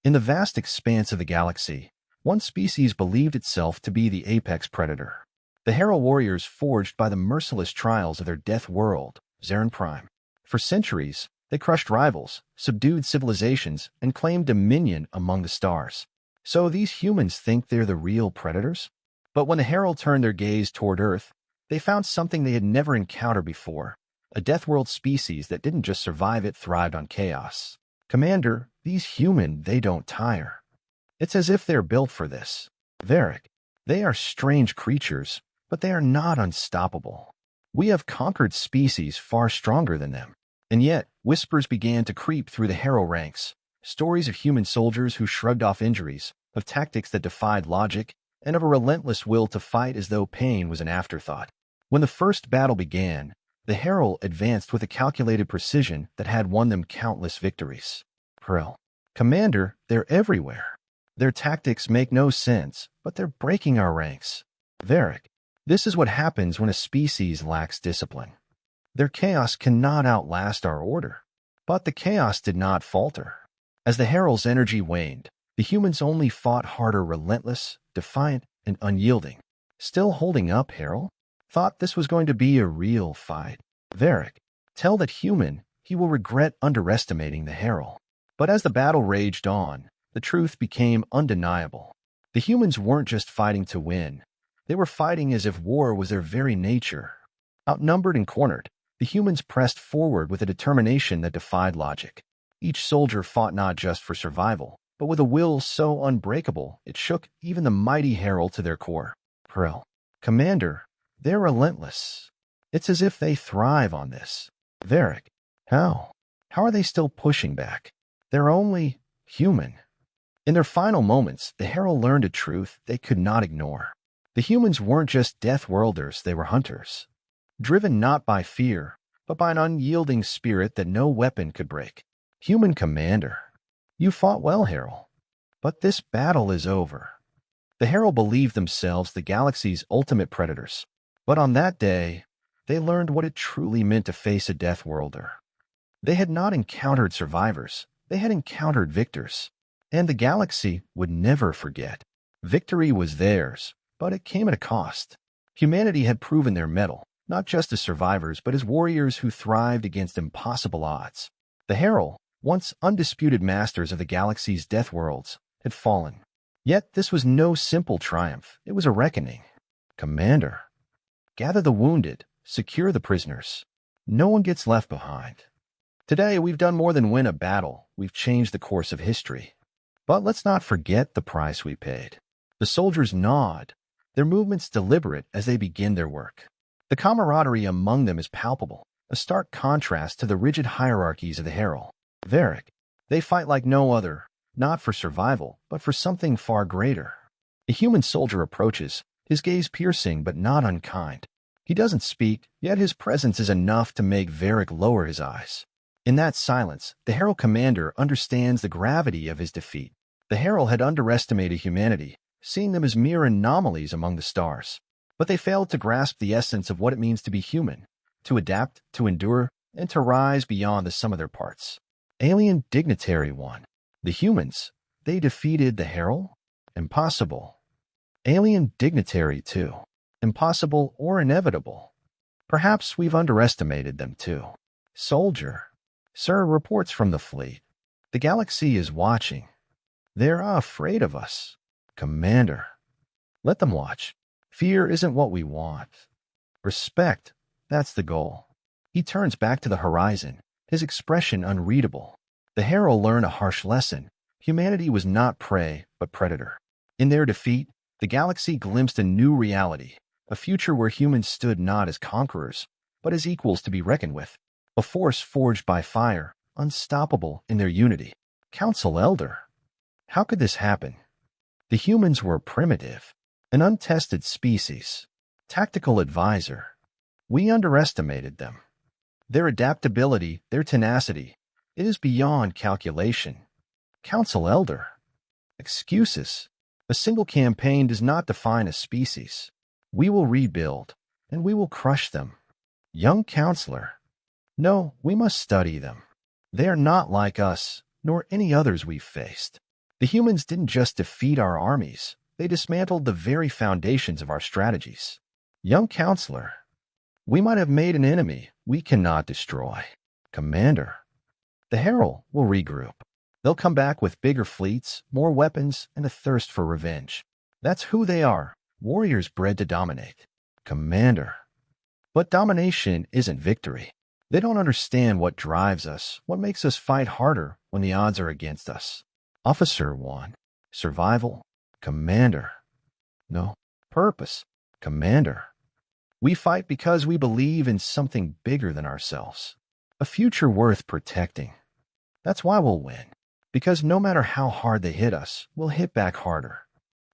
In the vast expanse of the galaxy, one species believed itself to be the apex predator. The Hero warriors forged by the merciless trials of their death world, Zarin Prime. For centuries, they crushed rivals, subdued civilizations, and claimed dominion among the stars. So these humans think they're the real predators? But when the Herald turned their gaze toward Earth, they found something they had never encountered before, a Deathworld species that didn't just survive, it thrived on chaos. Commander, these human, they don't tire. It's as if they're built for this. Varric, they are strange creatures, but they are not unstoppable. We have conquered species far stronger than them. And yet, whispers began to creep through the Hero ranks, stories of human soldiers who shrugged off injuries, of tactics that defied logic, and of a relentless will to fight as though pain was an afterthought. When the first battle began, the Herald advanced with a calculated precision that had won them countless victories. Perel, Commander, they're everywhere. Their tactics make no sense, but they're breaking our ranks. Varric, this is what happens when a species lacks discipline. Their chaos cannot outlast our order. But the chaos did not falter. As the Herald's energy waned, the humans only fought harder, relentless, defiant, and unyielding. Still holding up, Herald? Thought this was going to be a real fight. Varric, tell that human he will regret underestimating the Herald. But as the battle raged on, the truth became undeniable. The humans weren't just fighting to win. They were fighting as if war was their very nature. Outnumbered and cornered, the humans pressed forward with a determination that defied logic. Each soldier fought not just for survival, but with a will so unbreakable it shook even the mighty Herald to their core. Perel, Commander, they're relentless. It's as if they thrive on this. Varric, how? How are they still pushing back? They're only human. In their final moments, the Herald learned a truth they could not ignore. The humans weren't just Deathworlders, they were hunters. Driven not by fear, but by an unyielding spirit that no weapon could break. Human Commander, you fought well, Herald. But this battle is over. The Herald believed themselves the galaxy's ultimate predators. But on that day, they learned what it truly meant to face a Deathworlder. They had not encountered survivors, they had encountered victors. And the galaxy would never forget. Victory was theirs, but it came at a cost. Humanity had proven their mettle, not just as survivors, but as warriors who thrived against impossible odds. The Herald, once undisputed masters of the galaxy's death worlds, had fallen. Yet this was no simple triumph, it was a reckoning. Commander, gather the wounded, secure the prisoners. No one gets left behind. Today we've done more than win a battle, we've changed the course of history. But let's not forget the price we paid. The soldiers nod, their movements deliberate as they begin their work. The camaraderie among them is palpable, a stark contrast to the rigid hierarchies of the Herald. Varric, they fight like no other, not for survival, but for something far greater. A human soldier approaches, his gaze piercing but not unkind. He doesn't speak, yet his presence is enough to make Varric lower his eyes. In that silence, the Herald commander understands the gravity of his defeat. The Herald had underestimated humanity, seeing them as mere anomalies among the stars. But they failed to grasp the essence of what it means to be human, to adapt, to endure, and to rise beyond the sum of their parts. Alien Dignitary 1. The humans, they defeated the Herald? Impossible. Alien Dignitary 2. Impossible or inevitable. Perhaps we've underestimated them too. Soldier. Sir, reports from the fleet. The galaxy is watching. They're afraid of us. Commander. Let them watch. Fear isn't what we want. Respect, that's the goal. He turns back to the horizon, his expression unreadable. The Herald learned a harsh lesson. Humanity was not prey, but predator. In their defeat, the galaxy glimpsed a new reality, a future where humans stood not as conquerors, but as equals to be reckoned with. A force forged by fire, unstoppable in their unity. Council Elder. How could this happen? The humans were primitive, an untested species, tactical advisor. We underestimated them. Their adaptability, their tenacity, it is beyond calculation. Council Elder. Excuses. A single campaign does not define a species. We will rebuild, and we will crush them. Young Counselor. No, we must study them. They are not like us, nor any others we've faced. The humans didn't just defeat our armies, they dismantled the very foundations of our strategies. Young counselor, we might have made an enemy we cannot destroy. Commander, the Herald will regroup. They'll come back with bigger fleets, more weapons, and a thirst for revenge. That's who they are, warriors bred to dominate. Commander, but domination isn't victory. They don't understand what drives us, what makes us fight harder when the odds are against us. Officer 1. Survival. Commander. No. Purpose. Commander. We fight because we believe in something bigger than ourselves. A future worth protecting. That's why we'll win. Because no matter how hard they hit us, we'll hit back harder.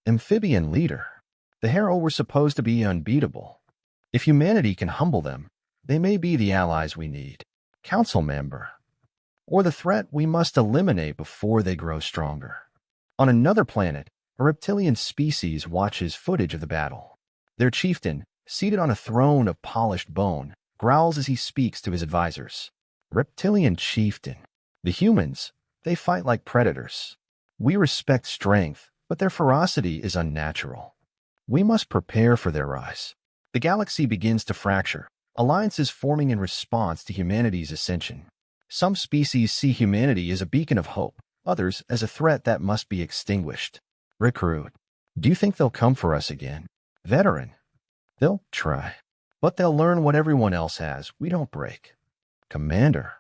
Amphibian leader. The Herald were supposed to be unbeatable. If humanity can humble them, they may be the allies we need. Council member. Or the threat we must eliminate before they grow stronger. On another planet, a reptilian species watches footage of the battle. Their chieftain, seated on a throne of polished bone, growls as he speaks to his advisors. Reptilian chieftain. The humans, they fight like predators. We respect strength, but their ferocity is unnatural. We must prepare for their rise. The galaxy begins to fracture, alliances forming in response to humanity's ascension. Some species see humanity as a beacon of hope, others as a threat that must be extinguished. Recruit. Do you think they'll come for us again? Veteran. They'll try. But they'll learn what everyone else has. We don't break. Commander.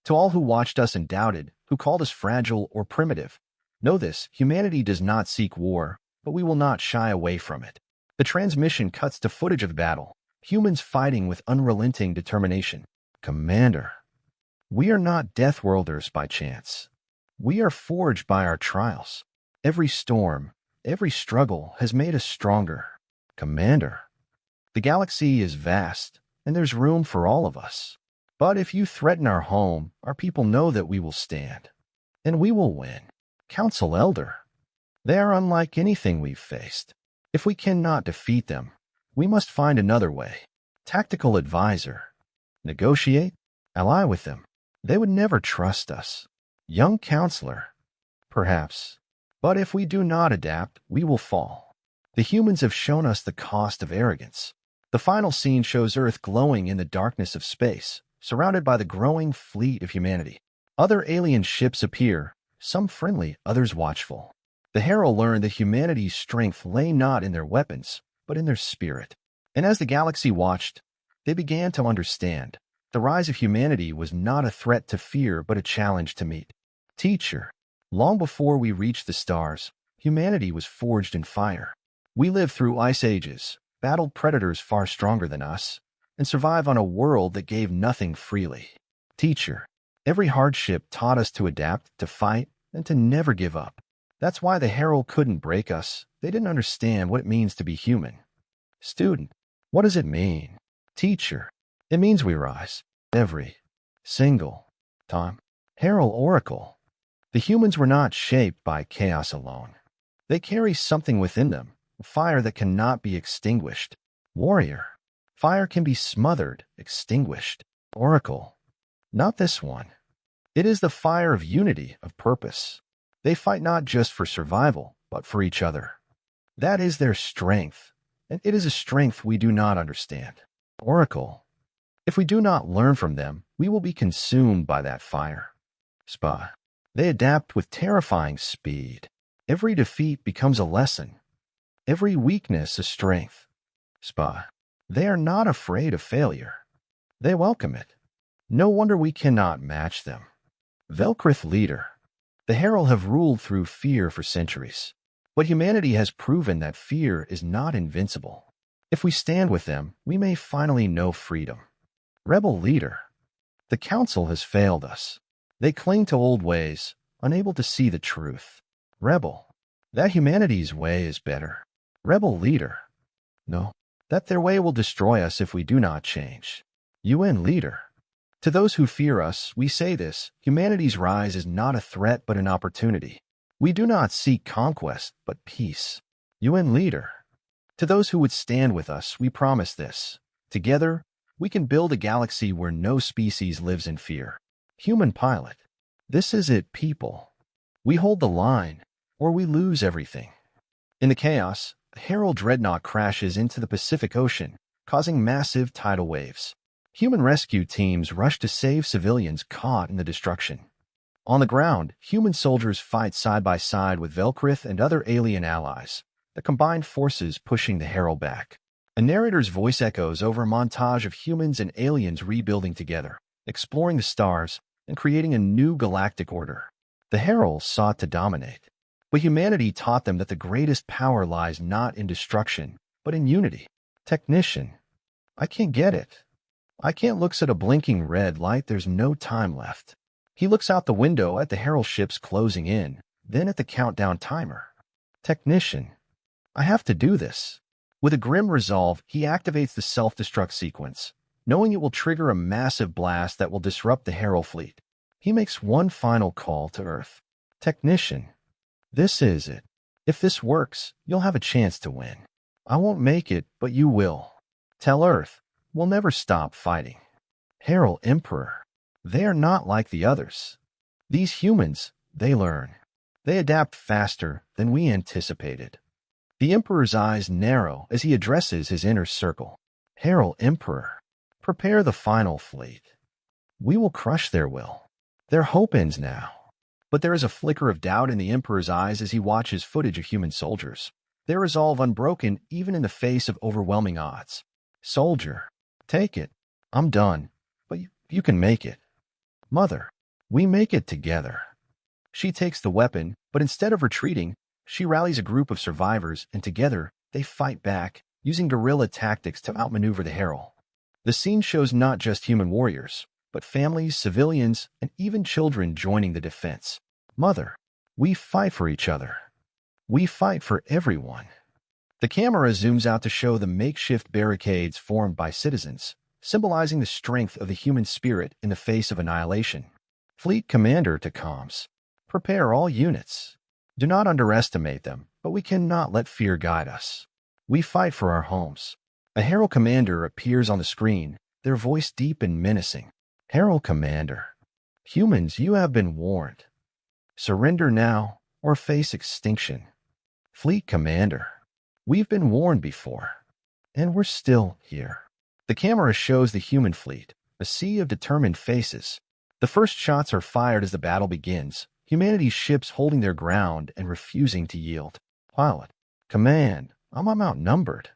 To all who watched us and doubted, who called us fragile or primitive, know this, humanity does not seek war, but we will not shy away from it. The transmission cuts to footage of the battle, humans fighting with unrelenting determination. Commander. We are not Death Worlders by chance. We are forged by our trials. Every storm, every struggle has made us stronger. Commander. The galaxy is vast, and there's room for all of us. But if you threaten our home, our people know that we will stand. And we will win. Council Elder. They are unlike anything we've faced. If we cannot defeat them, we must find another way. Tactical Advisor. Negotiate. Ally with them. They would never trust us. Young Counselor. Perhaps. But if we do not adapt, we will fall. The humans have shown us the cost of arrogance. The final scene shows Earth glowing in the darkness of space, surrounded by the growing fleet of humanity. Other alien ships appear, some friendly, others watchful. The Herald learned that humanity's strength lay not in their weapons, but in their spirit. And as the galaxy watched, they began to understand. The rise of humanity was not a threat to fear, but a challenge to meet. Teacher. Long before we reached the stars, humanity was forged in fire. We lived through ice ages, battled predators far stronger than us, and survived on a world that gave nothing freely. Teacher. Every hardship taught us to adapt, to fight, and to never give up. That's why the Herald couldn't break us. They didn't understand what it means to be human. Student. What does it mean? Teacher. It means we rise. Every single time. Herald Oracle. The humans were not shaped by chaos alone. They carry something within them, a fire that cannot be extinguished. Warrior. Fire can be smothered, extinguished. Oracle. Not this one. It is the fire of unity, of purpose. They fight not just for survival, but for each other. That is their strength, and it is a strength we do not understand. Oracle. If we do not learn from them, we will be consumed by that fire. Spy. They adapt with terrifying speed. Every defeat becomes a lesson. Every weakness a strength. Spy. They are not afraid of failure. They welcome it. No wonder we cannot match them. Velkrith Leader. The Herald have ruled through fear for centuries. But humanity has proven that fear is not invincible. If we stand with them, we may finally know freedom. Rebel Leader. The Council has failed us. They cling to old ways, unable to see the truth. Rebel. That humanity's way is better. Rebel Leader. No. That their way will destroy us if we do not change. UN Leader. To those who fear us, we say this, humanity's rise is not a threat but an opportunity. We do not seek conquest, but peace. UN Leader. To those who would stand with us, we promise this. Together, we can build a galaxy where no species lives in fear. Human Pilot. This is it, people. We hold the line, or we lose everything. In the chaos, a Herald dreadnought crashes into the Pacific Ocean, causing massive tidal waves. Human rescue teams rush to save civilians caught in the destruction. On the ground, human soldiers fight side by side with Velkrith and other alien allies, the combined forces pushing the Herald back. A narrator's voice echoes over a montage of humans and aliens rebuilding together, exploring the stars, and creating a new galactic order. The Heralds sought to dominate, but humanity taught them that the greatest power lies not in destruction, but in unity. Technician, I can't get it. I can't looks at a blinking red light. There's no time left. He looks out the window at the Herald ships closing in, then at the countdown timer. Technician, I have to do this. With a grim resolve, he activates the self-destruct sequence, knowing it will trigger a massive blast that will disrupt the Herald fleet. He makes one final call to Earth. Technician, this is it. If this works, you'll have a chance to win. I won't make it, but you will. Tell Earth, we'll never stop fighting. Herald Emperor, they are not like the others. These humans, they learn. They adapt faster than we anticipated. The Emperor's eyes narrow as he addresses his inner circle. Herald Emperor, prepare the final fleet. We will crush their will. Their hope ends now. But there is a flicker of doubt in the Emperor's eyes as he watches footage of human soldiers, their resolve unbroken even in the face of overwhelming odds. Soldier, take it. I'm done, but you can make it. Mother, we make it together. She takes the weapon, but instead of retreating, she rallies a group of survivors, and together they fight back, using guerrilla tactics to outmaneuver the Herald. The scene shows not just human warriors, but families, civilians, and even children joining the defense. Mother, we fight for each other. We fight for everyone. The camera zooms out to show the makeshift barricades formed by citizens, symbolizing the strength of the human spirit in the face of annihilation. Fleet Commander to comms. Prepare all units. Do not underestimate them, but we cannot let fear guide us. We fight for our homes. A Herald Commander appears on the screen, their voice deep and menacing. Herald Commander, humans, you have been warned. Surrender now or face extinction. Fleet Commander, we've been warned before, and we're still here. The camera shows the human fleet, a sea of determined faces. The first shots are fired as the battle begins, humanity's ships holding their ground and refusing to yield. Pilot, command, I'm outnumbered.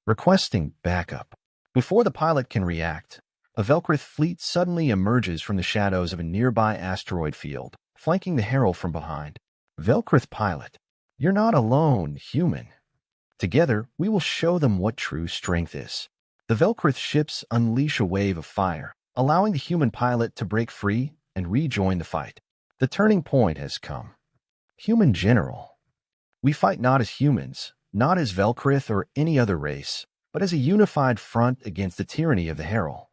Requesting backup. Before the pilot can react, a Velkrith fleet suddenly emerges from the shadows of a nearby asteroid field, flanking the Herald from behind. Velkrith pilot, you're not alone, human. Together, we will show them what true strength is. The Velkrith ships unleash a wave of fire, allowing the human pilot to break free and rejoin the fight. The turning point has come. Human General. We fight not as humans, not as Velkrith or any other race, but as a unified front against the tyranny of the Herald.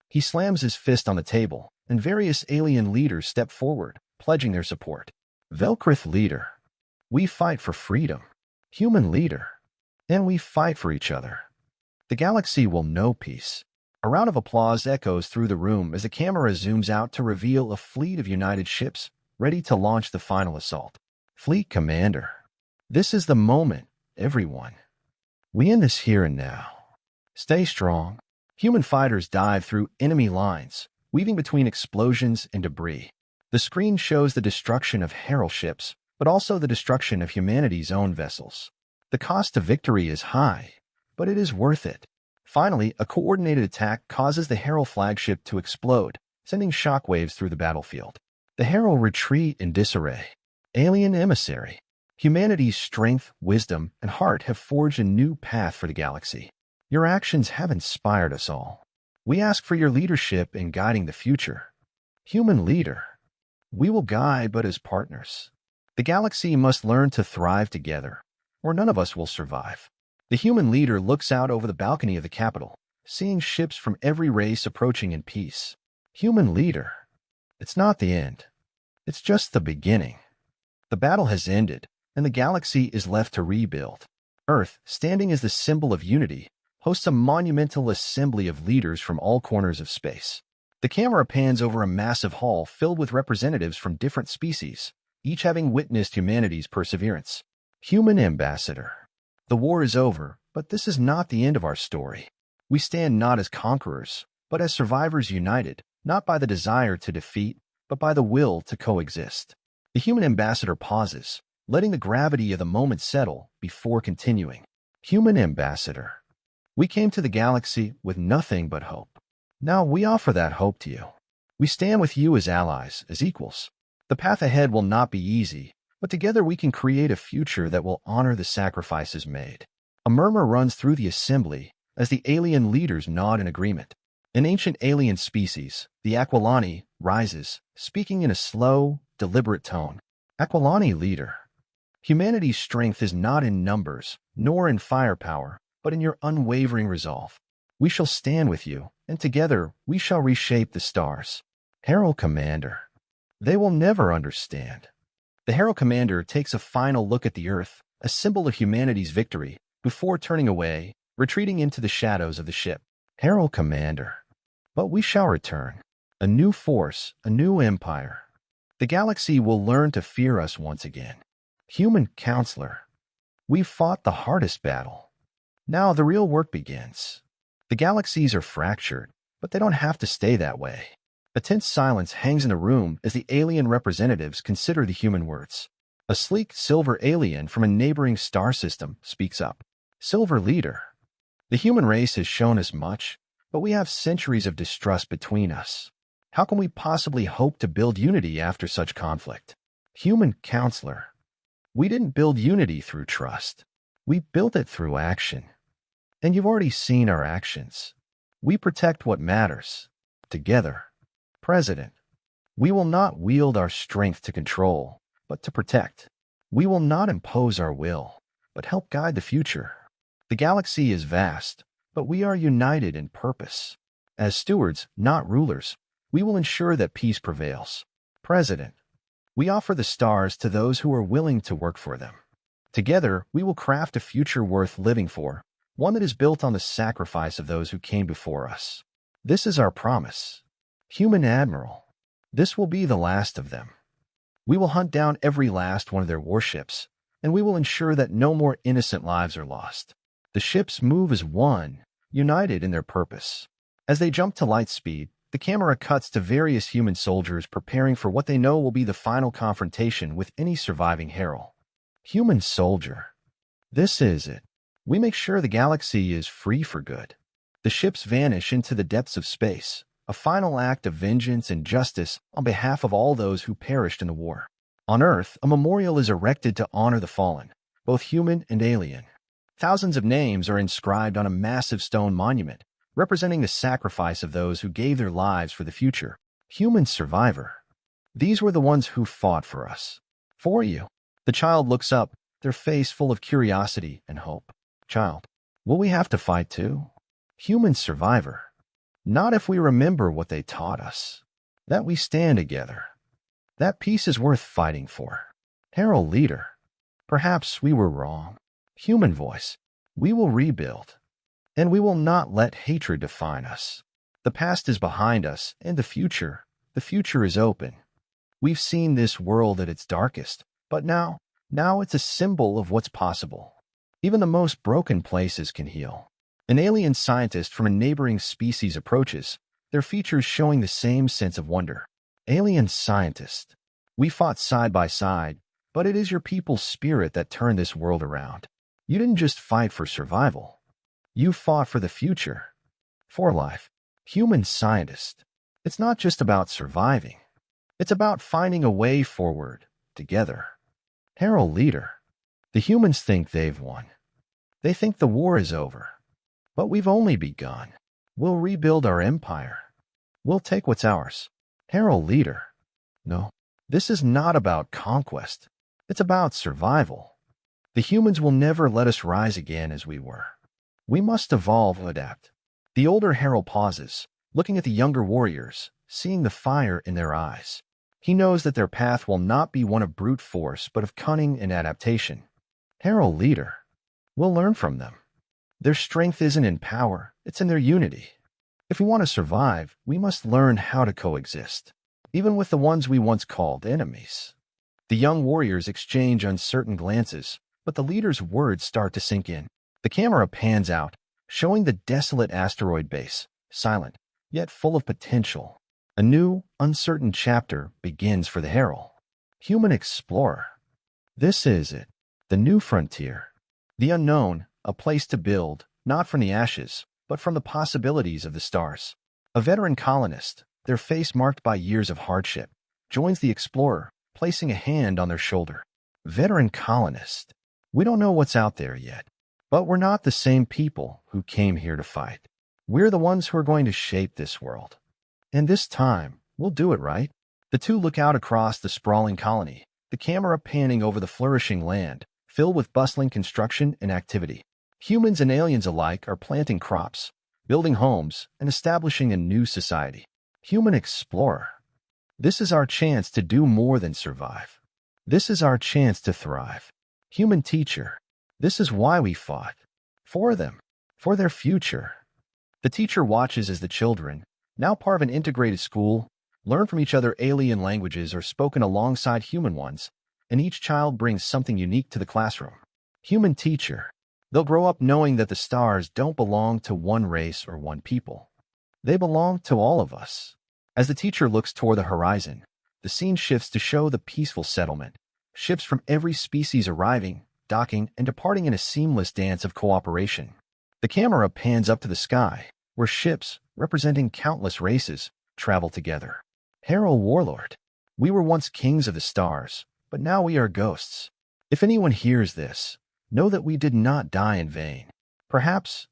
He slams his fist on the table, and various alien leaders step forward, pledging their support. Velkrith leader. We fight for freedom. Human leader. And we fight for each other. The galaxy will know peace. A round of applause echoes through the room as the camera zooms out to reveal a fleet of united ships ready to launch the final assault. Fleet Commander, this is the moment, everyone. We end this here and now. Stay strong. Human fighters dive through enemy lines, weaving between explosions and debris. The screen shows the destruction of Herald ships, but also the destruction of humanity's own vessels. The cost of victory is high, but it is worth it. Finally, a coordinated attack causes the Herald flagship to explode, sending shockwaves through the battlefield. The Herald retreat in disarray. Alien emissary. Humanity's strength, wisdom, and heart have forged a new path for the galaxy. Your actions have inspired us all. We ask for your leadership in guiding the future. Human leader. We will guide, but as partners. The galaxy must learn to thrive together, or none of us will survive. The human leader looks out over the balcony of the capital, seeing ships from every race approaching in peace. Human leader. It's not the end. It's just the beginning. The battle has ended, and the galaxy is left to rebuild. Earth, standing as the symbol of unity, hosts a monumental assembly of leaders from all corners of space. The camera pans over a massive hall filled with representatives from different species, each having witnessed humanity's perseverance. Human ambassador. The war is over, but this is not the end of our story. We stand not as conquerors, but as survivors united, not by the desire to defeat, but by the will to coexist. The human ambassador pauses, letting the gravity of the moment settle before continuing. Human ambassador. We came to the galaxy with nothing but hope. Now we offer that hope to you. We stand with you as allies, as equals. The path ahead will not be easy, but together we can create a future that will honor the sacrifices made. A murmur runs through the assembly as the alien leaders nod in agreement. An ancient alien species, the Aquilani, rises, speaking in a slow, deliberate tone. Aquilani leader. Humanity's strength is not in numbers, nor in firepower, but in your unwavering resolve. We shall stand with you, and together we shall reshape the stars. Herald Commander. They will never understand. The Herald Commander takes a final look at the Earth, a symbol of humanity's victory, before turning away, retreating into the shadows of the ship. Herald Commander. But we shall return. A new force, a new empire. The galaxy will learn to fear us once again. Human Counselor. We've fought the hardest battle. Now the real work begins. The galaxies are fractured, but they don't have to stay that way. A tense silence hangs in the room as the alien representatives consider the human words. A sleek silver alien from a neighboring star system speaks up. Silver Leader. The human race has shown us much, but we have centuries of distrust between us. How can we possibly hope to build unity after such conflict? Human Counselor. We didn't build unity through trust. We built it through action. And you've already seen our actions. We protect what matters. Together. President. We will not wield our strength to control, but to protect. We will not impose our will, but help guide the future. The galaxy is vast, but we are united in purpose. As stewards, not rulers, we will ensure that peace prevails. President. We offer the stars to those who are willing to work for them. Together, we will craft a future worth living for, one that is built on the sacrifice of those who came before us. This is our promise. Human Admiral. This will be the last of them. We will hunt down every last one of their warships, and we will ensure that no more innocent lives are lost. The ships move as one, united in their purpose. As they jump to light speed, the camera cuts to various human soldiers preparing for what they know will be the final confrontation with any surviving Herald. Human Soldier. This is it. We make sure the galaxy is free for good. The ships vanish into the depths of space, a final act of vengeance and justice on behalf of all those who perished in the war. On Earth, a memorial is erected to honor the fallen, both human and alien. Thousands of names are inscribed on a massive stone monument, representing the sacrifice of those who gave their lives for the future. Human Survivor. These were the ones who fought for us. For you. The child looks up, their face full of curiosity and hope. Child. Will we have to fight too? Human Survivor. Not if we remember what they taught us. That we stand together. That peace is worth fighting for. Herald Leader. Perhaps we were wrong. Human Voice. We will rebuild. And we will not let hatred define us. The past is behind us, and the future is open. We've seen this world at its darkest, but now it's a symbol of what's possible. Even the most broken places can heal. An alien scientist from a neighboring species approaches, their features showing the same sense of wonder. Alien Scientist. We fought side by side, but it is your people's spirit that turned this world around. You didn't just fight for survival. You fought for the future. For life. Human Scientist. It's not just about surviving. It's about finding a way forward, together. Herald Leader. The humans think they've won. They think the war is over. But we've only begun. We'll rebuild our empire. We'll take what's ours. Herald Leader. No, this is not about conquest. It's about survival. The humans will never let us rise again as we were. We must evolve and adapt. The older Herald pauses, looking at the younger warriors, seeing the fire in their eyes. He knows that their path will not be one of brute force, but of cunning and adaptation. Herald Leader. We'll learn from them. Their strength isn't in power, it's in their unity. If we want to survive, we must learn how to coexist, even with the ones we once called enemies. The young warriors exchange uncertain glances, but the leader's words start to sink in. The camera pans out, showing the desolate asteroid base, silent, yet full of potential. A new, uncertain chapter begins for the Herald. Human explorer. This is it, the new frontier. The unknown, a place to build, not from the ashes, but from the possibilities of the stars. A veteran colonist, their face marked by years of hardship, joins the explorer, placing a hand on their shoulder. Veteran colonist. We don't know what's out there yet, but we're not the same people who came here to fight. We're the ones who are going to shape this world. And this time, we'll do it right. The two look out across the sprawling colony, the camera panning over the flourishing land, filled with bustling construction and activity. Humans and aliens alike are planting crops, building homes, and establishing a new society. Human explorer. This is our chance to do more than survive. This is our chance to thrive. Human teacher. This is why we fought. For them. For their future. The teacher watches as the children, now part of an integrated school, learn from each other. Alien languages are spoken alongside human ones, and each child brings something unique to the classroom. Human teacher. They'll grow up knowing that the stars don't belong to one race or one people. They belong to all of us. As the teacher looks toward the horizon, the scene shifts to show the peaceful settlement, ships from every species arriving, docking, and departing in a seamless dance of cooperation. The camera pans up to the sky, where ships, representing countless races, travel together. Herald Warlord. We were once kings of the stars, but now we are ghosts. If anyone hears this, know that we did not die in vain. Perhaps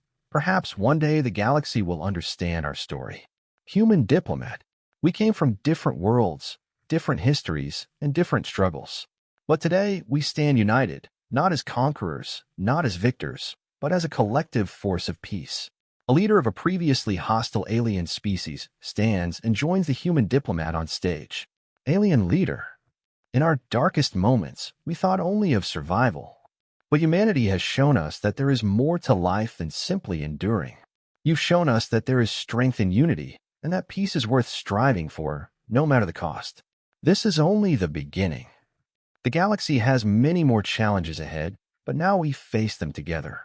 one day the galaxy will understand our story. Human diplomat. We came from different worlds, different histories, and different struggles. But today we stand united, not as conquerors, not as victors, but as a collective force of peace. A leader of a previously hostile alien species stands and joins the human diplomat on stage. Alien leader. In our darkest moments, we thought only of survival. But humanity has shown us that there is more to life than simply enduring. You've shown us that there is strength in unity, and that peace is worth striving for, no matter the cost. This is only the beginning. The galaxy has many more challenges ahead, but now we face them together.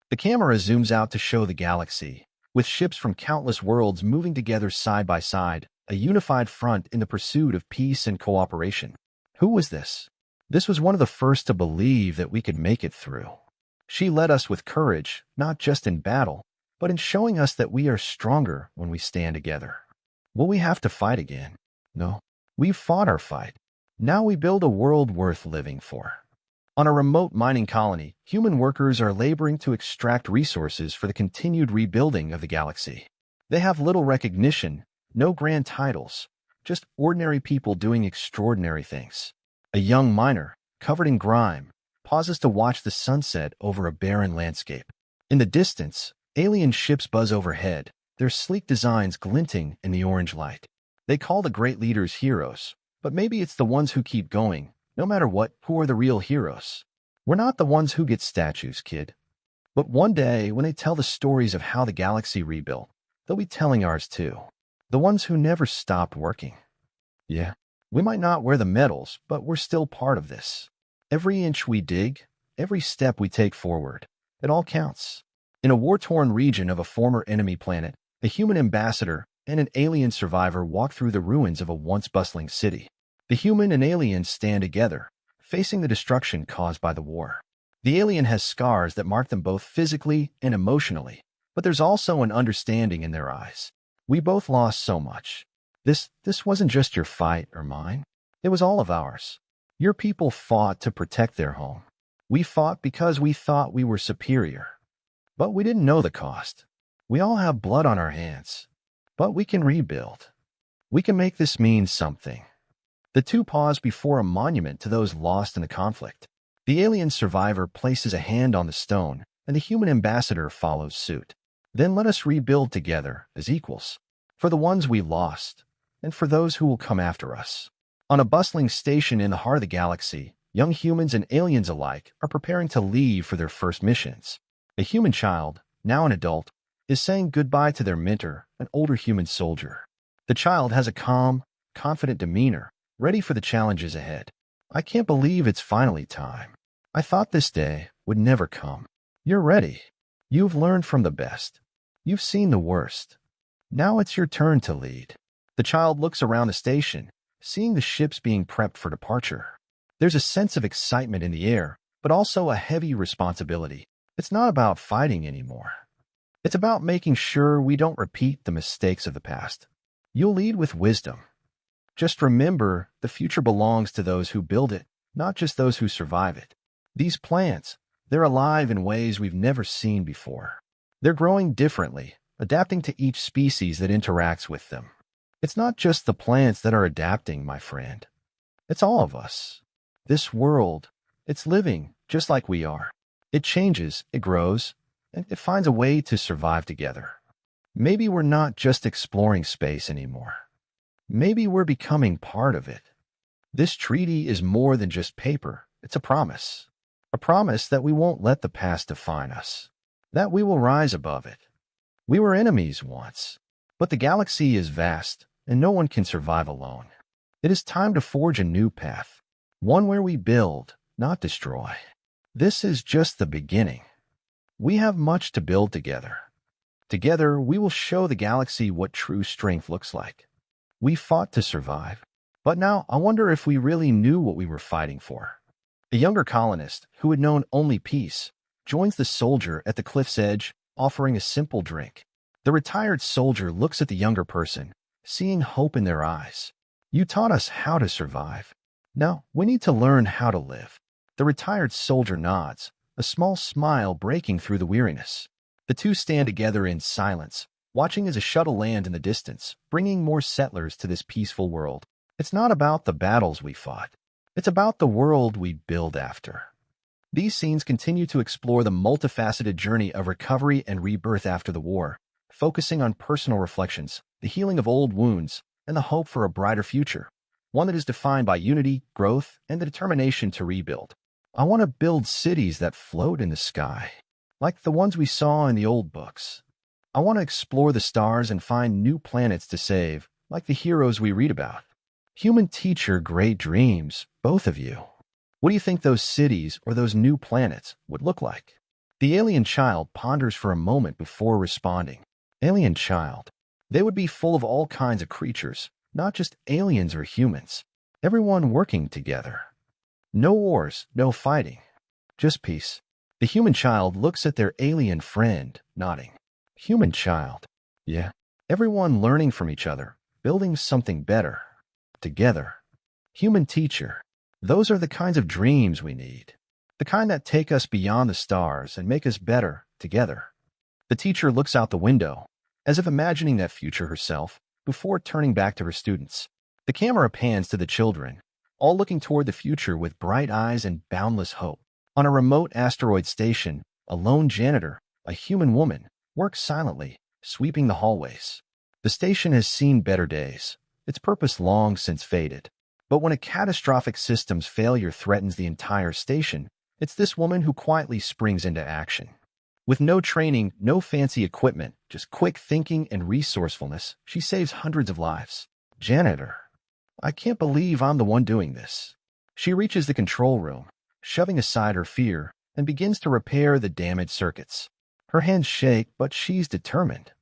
The camera zooms out to show the galaxy, with ships from countless worlds moving together side by side, a unified front in the pursuit of peace and cooperation. Who was this? This was one of the first to believe that we could make it through. She led us with courage, not just in battle, but in showing us that we are stronger when we stand together. Will we have to fight again? No. We've fought our fight. Now we build a world worth living for. On a remote mining colony, human workers are laboring to extract resources for the continued rebuilding of the galaxy. They have little recognition, no grand titles, just ordinary people doing extraordinary things. A young miner, covered in grime, pauses to watch the sunset over a barren landscape. In the distance, alien ships buzz overhead, their sleek designs glinting in the orange light. They call the great leaders heroes, but maybe it's the ones who keep going, no matter what, who are the real heroes. We're not the ones who get statues, kid. But one day, when they tell the stories of how the galaxy rebuilt, they'll be telling ours too. The ones who never stopped working. Yeah, we might not wear the medals, but we're still part of this. Every inch we dig, every step we take forward, it all counts. In a war-torn region of a former enemy planet, a human ambassador and an alien survivor walk through the ruins of a once bustling city. The human and alien stand together, facing the destruction caused by the war. The alien has scars that mark them both physically and emotionally, but there's also an understanding in their eyes. We both lost so much. This wasn't just your fight or mine. It was all of ours. Your people fought to protect their home. We fought because we thought we were superior. But we didn't know the cost. We all have blood on our hands. But we can rebuild. We can make this mean something. The two pause before a monument to those lost in the conflict. The alien survivor places a hand on the stone, and the human ambassador follows suit. Then let us rebuild together as equals, for the ones we lost, and for those who will come after us. On a bustling station in the heart of the galaxy, young humans and aliens alike are preparing to leave for their first missions. A human child, now an adult, is saying goodbye to their mentor, an older human soldier. The child has a calm, confident demeanor, ready for the challenges ahead. I can't believe it's finally time. I thought this day would never come. You're ready. You've learned from the best. You've seen the worst. Now it's your turn to lead. The child looks around the station, seeing the ships being prepped for departure. There's a sense of excitement in the air, but also a heavy responsibility. It's not about fighting anymore. It's about making sure we don't repeat the mistakes of the past. You'll lead with wisdom. Just remember, the future belongs to those who build it, not just those who survive it. These plants, they're alive in ways we've never seen before. They're growing differently, adapting to each species that interacts with them. It's not just the plants that are adapting, my friend. It's all of us. This world, it's living just like we are. It changes, it grows, and it finds a way to survive together. Maybe we're not just exploring space anymore. Maybe we're becoming part of it. This treaty is more than just paper. It's a promise. A promise that we won't let the past define us. That we will rise above it. We were enemies once, but the galaxy is vast, and no one can survive alone. It is time to forge a new path, one where we build, not destroy. This is just the beginning. We have much to build together. Together, we will show the galaxy what true strength looks like. We fought to survive, but now I wonder if we really knew what we were fighting for. A younger colonist, who had known only peace, joins the soldier at the cliff's edge, offering a simple drink. The retired soldier looks at the younger person, seeing hope in their eyes. You taught us how to survive. Now, we need to learn how to live. The retired soldier nods, a small smile breaking through the weariness. The two stand together in silence, watching as a shuttle lands in the distance, bringing more settlers to this peaceful world. It's not about the battles we fought. It's about the world we build after. These scenes continue to explore the multifaceted journey of recovery and rebirth after the war, focusing on personal reflections, the healing of old wounds, and the hope for a brighter future, one that is defined by unity, growth, and the determination to rebuild. I want to build cities that float in the sky, like the ones we saw in the old books. I want to explore the stars and find new planets to save, like the heroes we read about. Human teacher, great dreams, both of you. What do you think those cities or those new planets would look like? The alien child ponders for a moment before responding. Alien child. They would be full of all kinds of creatures, not just aliens or humans. Everyone working together. No wars, no fighting. Just peace. The human child looks at their alien friend, nodding. Human child. Yeah. Everyone learning from each other, building something better. Together. Human teacher. Those are the kinds of dreams we need. The kind that take us beyond the stars and make us better together. The teacher looks out the window, as if imagining that future herself, before turning back to her students. The camera pans to the children, all looking toward the future with bright eyes and boundless hope. On a remote asteroid station, a lone janitor, a human woman, works silently, sweeping the hallways. The station has seen better days, its purpose long since faded. But when a catastrophic systems failure threatens the entire station, it's this woman who quietly springs into action. With no training, no fancy equipment, just quick thinking and resourcefulness, she saves hundreds of lives. Janitor. I can't believe I'm the one doing this. She reaches the control room, shoving aside her fear, and begins to repair the damaged circuits. Her hands shake, but she's determined.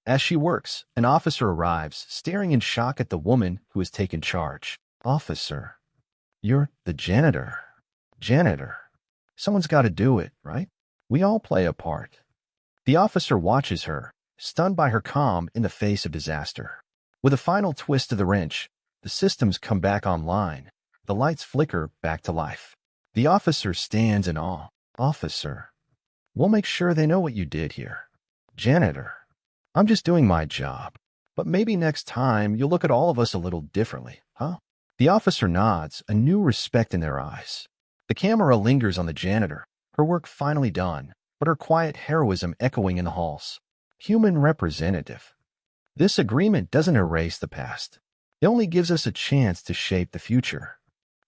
As she works, an officer arrives, staring in shock at the woman who has taken charge. Officer, you're the janitor. Janitor. Someone's got to do it, right? We all play a part. The officer watches her, stunned by her calm in the face of disaster. With a final twist of the wrench, the systems come back online. The lights flicker back to life. The officer stands in awe. Officer, we'll make sure they know what you did here. Janitor, I'm just doing my job. But maybe next time you'll look at all of us a little differently, huh? The officer nods, a new respect in their eyes. The camera lingers on the janitor, her work finally done, but her quiet heroism echoing in the halls. Human representative. This agreement doesn't erase the past. It only gives us a chance to shape the future.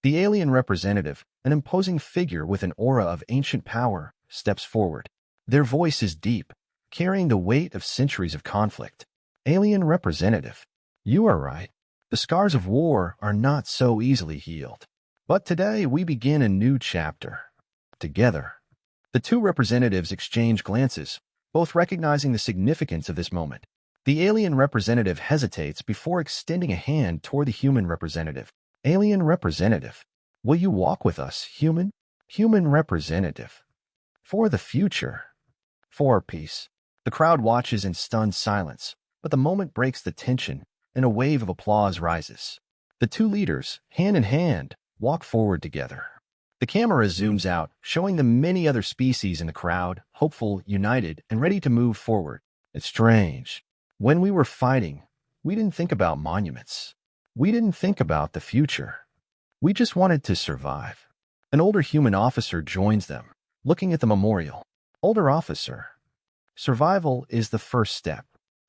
The alien representative, an imposing figure with an aura of ancient power, steps forward. Their voice is deep, carrying the weight of centuries of conflict. Alien representative. You are right. The scars of war are not so easily healed. But today we begin a new chapter. Together. The two representatives exchange glances, both recognizing the significance of this moment. The alien representative hesitates before extending a hand toward the human representative. Alien representative. Will you walk with us, human? Human representative. For the future. For peace. The crowd watches in stunned silence, but the moment breaks the tension, and a wave of applause rises. The two leaders, hand in hand, walk forward together. The camera zooms out, showing the many other species in the crowd, hopeful, united, and ready to move forward. It's strange. When we were fighting, we didn't think about monuments. We didn't think about the future. We just wanted to survive. An older human officer joins them, looking at the memorial. Older officer. Survival is the first step,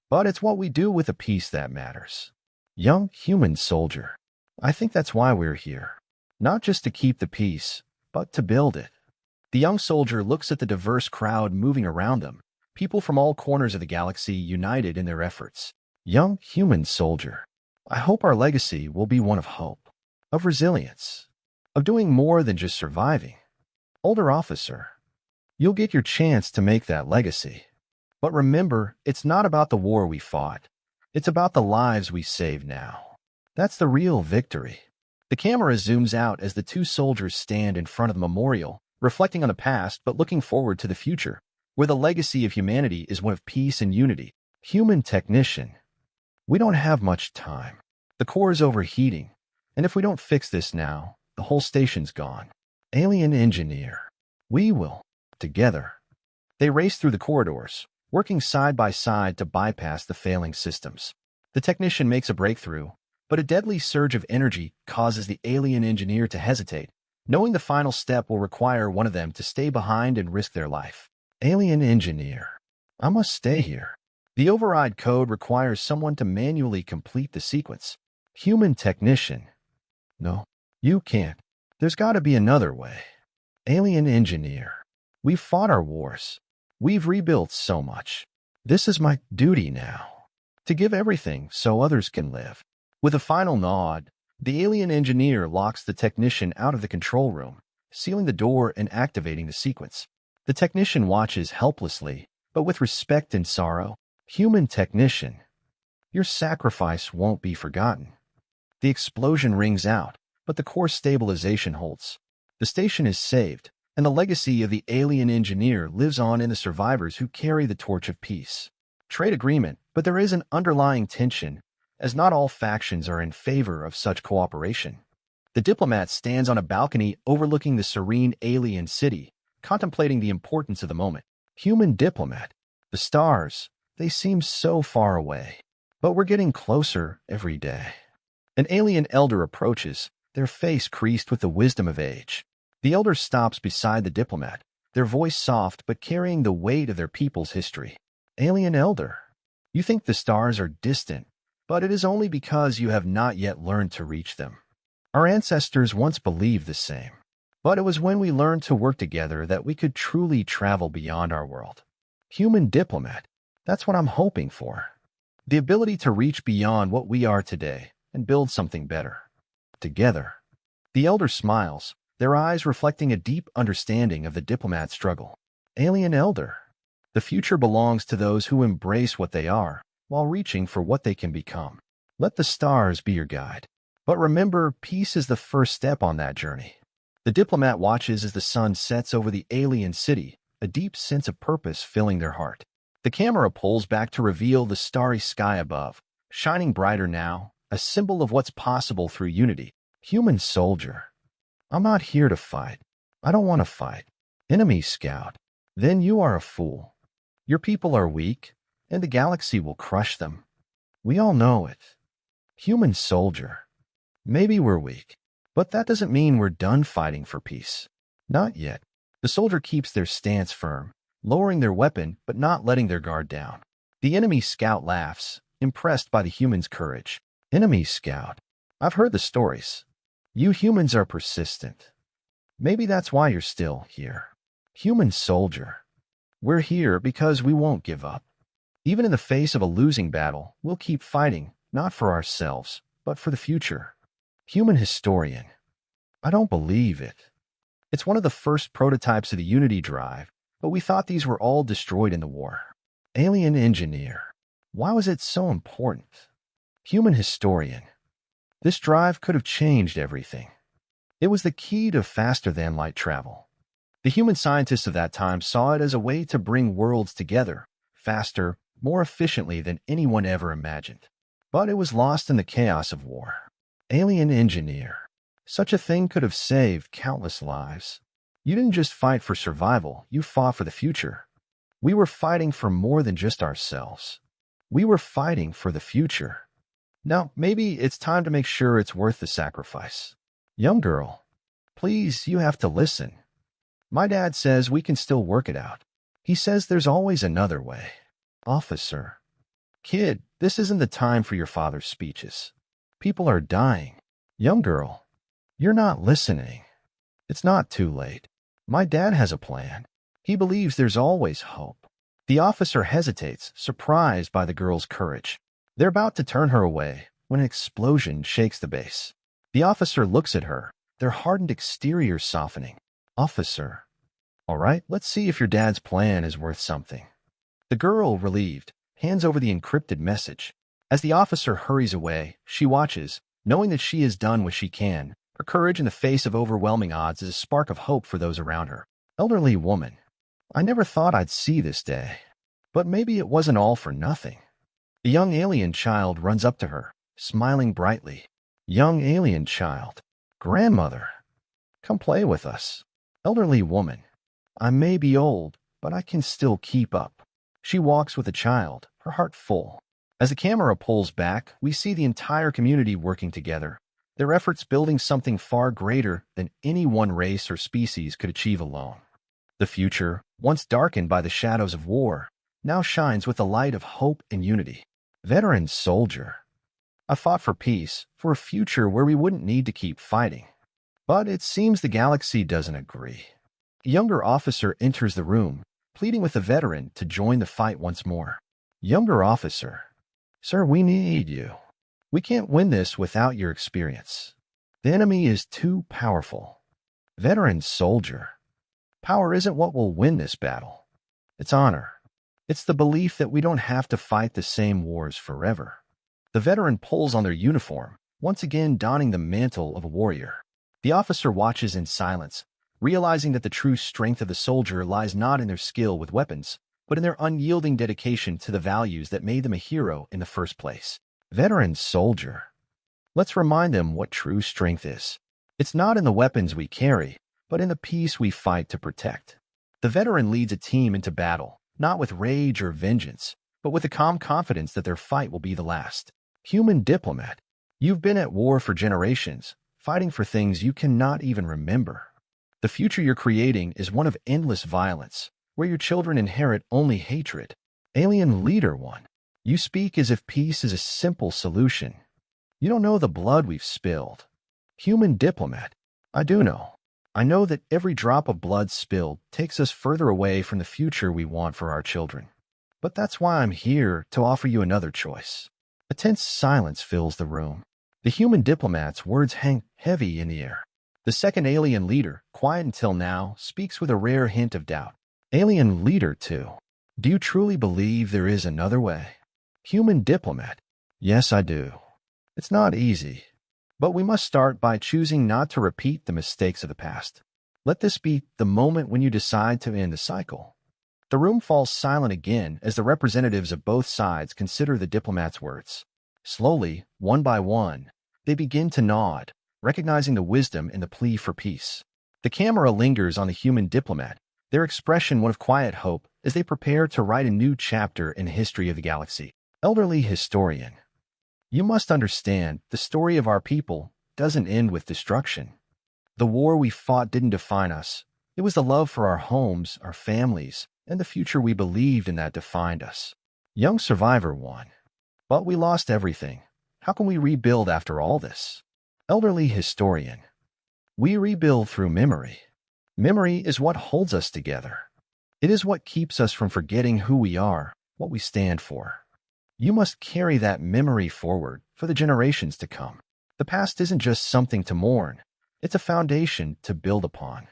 but it's what we do with the peace that matters. Young human soldier. I think that's why we're here. Not just to keep the peace, but to build it. The young soldier looks at the diverse crowd moving around them, people from all corners of the galaxy united in their efforts. Young human soldier. I hope our legacy will be one of hope, of resilience, of doing more than just surviving. Older officer. You'll get your chance to make that legacy. But remember, it's not about the war we fought. It's about the lives we save now. That's the real victory. The camera zooms out as the two soldiers stand in front of the memorial, reflecting on the past but looking forward to the future, where the legacy of humanity is one of peace and unity. Human technician. We don't have much time. The core is overheating, and if we don't fix this now, the whole station's gone. Alien engineer. We will. Together. They race through the corridors, working side by side to bypass the failing systems. The technician makes a breakthrough, but a deadly surge of energy causes the alien engineer to hesitate, knowing the final step will require one of them to stay behind and risk their life. Alien engineer. I must stay here. The override code requires someone to manually complete the sequence. Human technician. No, you can't. There's got to be another way. Alien engineer. We've fought our wars. We've rebuilt so much. This is my duty now. To give everything so others can live. With a final nod, the alien engineer locks the technician out of the control room, sealing the door and activating the sequence. The technician watches helplessly, but with respect and sorrow. Human technician. Your sacrifice won't be forgotten. The explosion rings out, but the core stabilization holds. The station is saved, and the legacy of the alien engineer lives on in the survivors who carry the torch of peace. Trade agreement, but there is an underlying tension, as not all factions are in favor of such cooperation. The diplomat stands on a balcony overlooking the serene alien city, contemplating the importance of the moment. Human diplomat. The stars, they seem so far away, but we're getting closer every day. An alien elder approaches, their face creased with the wisdom of age. The elder stops beside the diplomat, their voice soft but carrying the weight of their people's history. Alien elder. You think the stars are distant, but it is only because you have not yet learned to reach them. Our ancestors once believed the same, but it was when we learned to work together that we could truly travel beyond our world. Human diplomat. That's what I'm hoping for. The ability to reach beyond what we are today and build something better. Together. The elder smiles, their eyes reflecting a deep understanding of the diplomat's struggle. Alien elder. The future belongs to those who embrace what they are, while reaching for what they can become. Let the stars be your guide. But remember, peace is the first step on that journey. The diplomat watches as the sun sets over the alien city, a deep sense of purpose filling their heart. The camera pulls back to reveal the starry sky above, shining brighter now, a symbol of what's possible through unity. Human soldier. I'm not here to fight. I don't want to fight. Enemy scout. Then you are a fool. Your people are weak, and the galaxy will crush them. We all know it. Human soldier. Maybe we're weak, but that doesn't mean we're done fighting for peace. Not yet. The soldier keeps their stance firm, lowering their weapon but not letting their guard down. The enemy scout laughs, impressed by the human's courage. Enemy scout. I've heard the stories. You humans are persistent. Maybe that's why you're still here. Human soldier. We're here because we won't give up. Even in the face of a losing battle, we'll keep fighting, not for ourselves, but for the future. Human historian. I don't believe it. It's one of the first prototypes of the Unity drive, but we thought these were all destroyed in the war. Alien engineer. Why was it so important? Human historian. This drive could have changed everything. It was the key to faster-than-light travel. The human scientists of that time saw it as a way to bring worlds together, faster, more efficiently than anyone ever imagined. But it was lost in the chaos of war. Alien engineer. Such a thing could have saved countless lives. You didn't just fight for survival, you fought for the future. We were fighting for more than just ourselves. We were fighting for the future. Now, maybe it's time to make sure it's worth the sacrifice. Young girl, please, you have to listen. My dad says we can still work it out. He says there's always another way. Officer. Kid, this isn't the time for your father's speeches. People are dying. Young girl, you're not listening. It's not too late. My dad has a plan. He believes there's always hope. The officer hesitates, surprised by the girl's courage. They're about to turn her away when an explosion shakes the base. The officer looks at her, their hardened exterior softening. Officer. All right, let's see if your dad's plan is worth something. The girl, relieved, hands over the encrypted message. As the officer hurries away, she watches, knowing that she has done what she can. Her courage in the face of overwhelming odds is a spark of hope for those around her. Elderly woman. I never thought I'd see this day. But maybe it wasn't all for nothing. The young alien child runs up to her, smiling brightly. Young alien child. Grandmother. Come play with us. Elderly woman. I may be old, but I can still keep up. She walks with the child, her heart full. As the camera pulls back, we see the entire community working together, their efforts building something far greater than any one race or species could achieve alone. The future, once darkened by the shadows of war, now shines with the light of hope and unity. Veteran soldier. I fought for peace, for a future where we wouldn't need to keep fighting. But it seems the galaxy doesn't agree. A younger officer enters the room, pleading with the veteran to join the fight once more. Younger officer. Sir, we need you. We can't win this without your experience. The enemy is too powerful. Veteran soldier. Power isn't what will win this battle. It's honor. It's the belief that we don't have to fight the same wars forever. The veteran pulls on their uniform, once again donning the mantle of a warrior. The officer watches in silence, realizing that the true strength of the soldier lies not in their skill with weapons, but in their unyielding dedication to the values that made them a hero in the first place. Veteran soldier. Let's remind them what true strength is. It's not in the weapons we carry, but in the peace we fight to protect. The veteran leads a team into battle, not with rage or vengeance, but with a calm confidence that their fight will be the last. Human diplomat. You've been at war for generations, fighting for things you cannot even remember. The future you're creating is one of endless violence, where your children inherit only hatred. Alien leader one. You speak as if peace is a simple solution. You don't know the blood we've spilled. Human diplomat. I do know. I know that every drop of blood spilled takes us further away from the future we want for our children. But that's why I'm here to offer you another choice. A tense silence fills the room. The human diplomat's words hang heavy in the air. The second alien leader, quiet until now, speaks with a rare hint of doubt. Alien leader 2. Do you truly believe there is another way? Human diplomat. Yes, I do. It's not easy. But we must start by choosing not to repeat the mistakes of the past. Let this be the moment when you decide to end the cycle. The room falls silent again as the representatives of both sides consider the diplomat's words. Slowly, one by one, they begin to nod, recognizing the wisdom in the plea for peace. The camera lingers on the human diplomat, their expression one of quiet hope as they prepare to write a new chapter in the history of the galaxy. Elderly historian. You must understand, the story of our people doesn't end with destruction. The war we fought didn't define us. It was the love for our homes, our families, and the future we believed in that defined us. Young survivor 1. But we lost everything. How can we rebuild after all this? Elderly historian. We rebuild through memory. Memory is what holds us together. It is what keeps us from forgetting who we are, what we stand for. You must carry that memory forward for the generations to come. The past isn't just something to mourn. It's a foundation to build upon.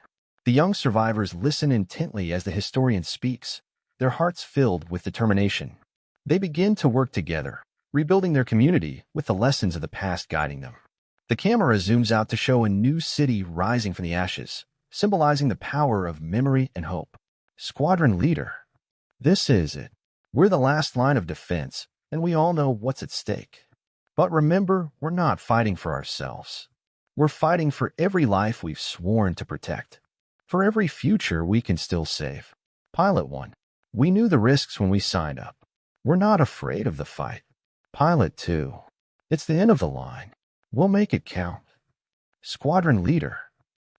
The young survivors listen intently as the historian speaks, their hearts filled with determination. They begin to work together, rebuilding their community with the lessons of the past guiding them. The camera zooms out to show a new city rising from the ashes, symbolizing the power of memory and hope. Squadron leader. This is it. We're the last line of defense, and we all know what's at stake. But remember, we're not fighting for ourselves. We're fighting for every life we've sworn to protect, for every future we can still save. Pilot 1. We knew the risks when we signed up. We're not afraid of the fight. Pilot 2. It's the end of the line. We'll make it count. Squadron leader.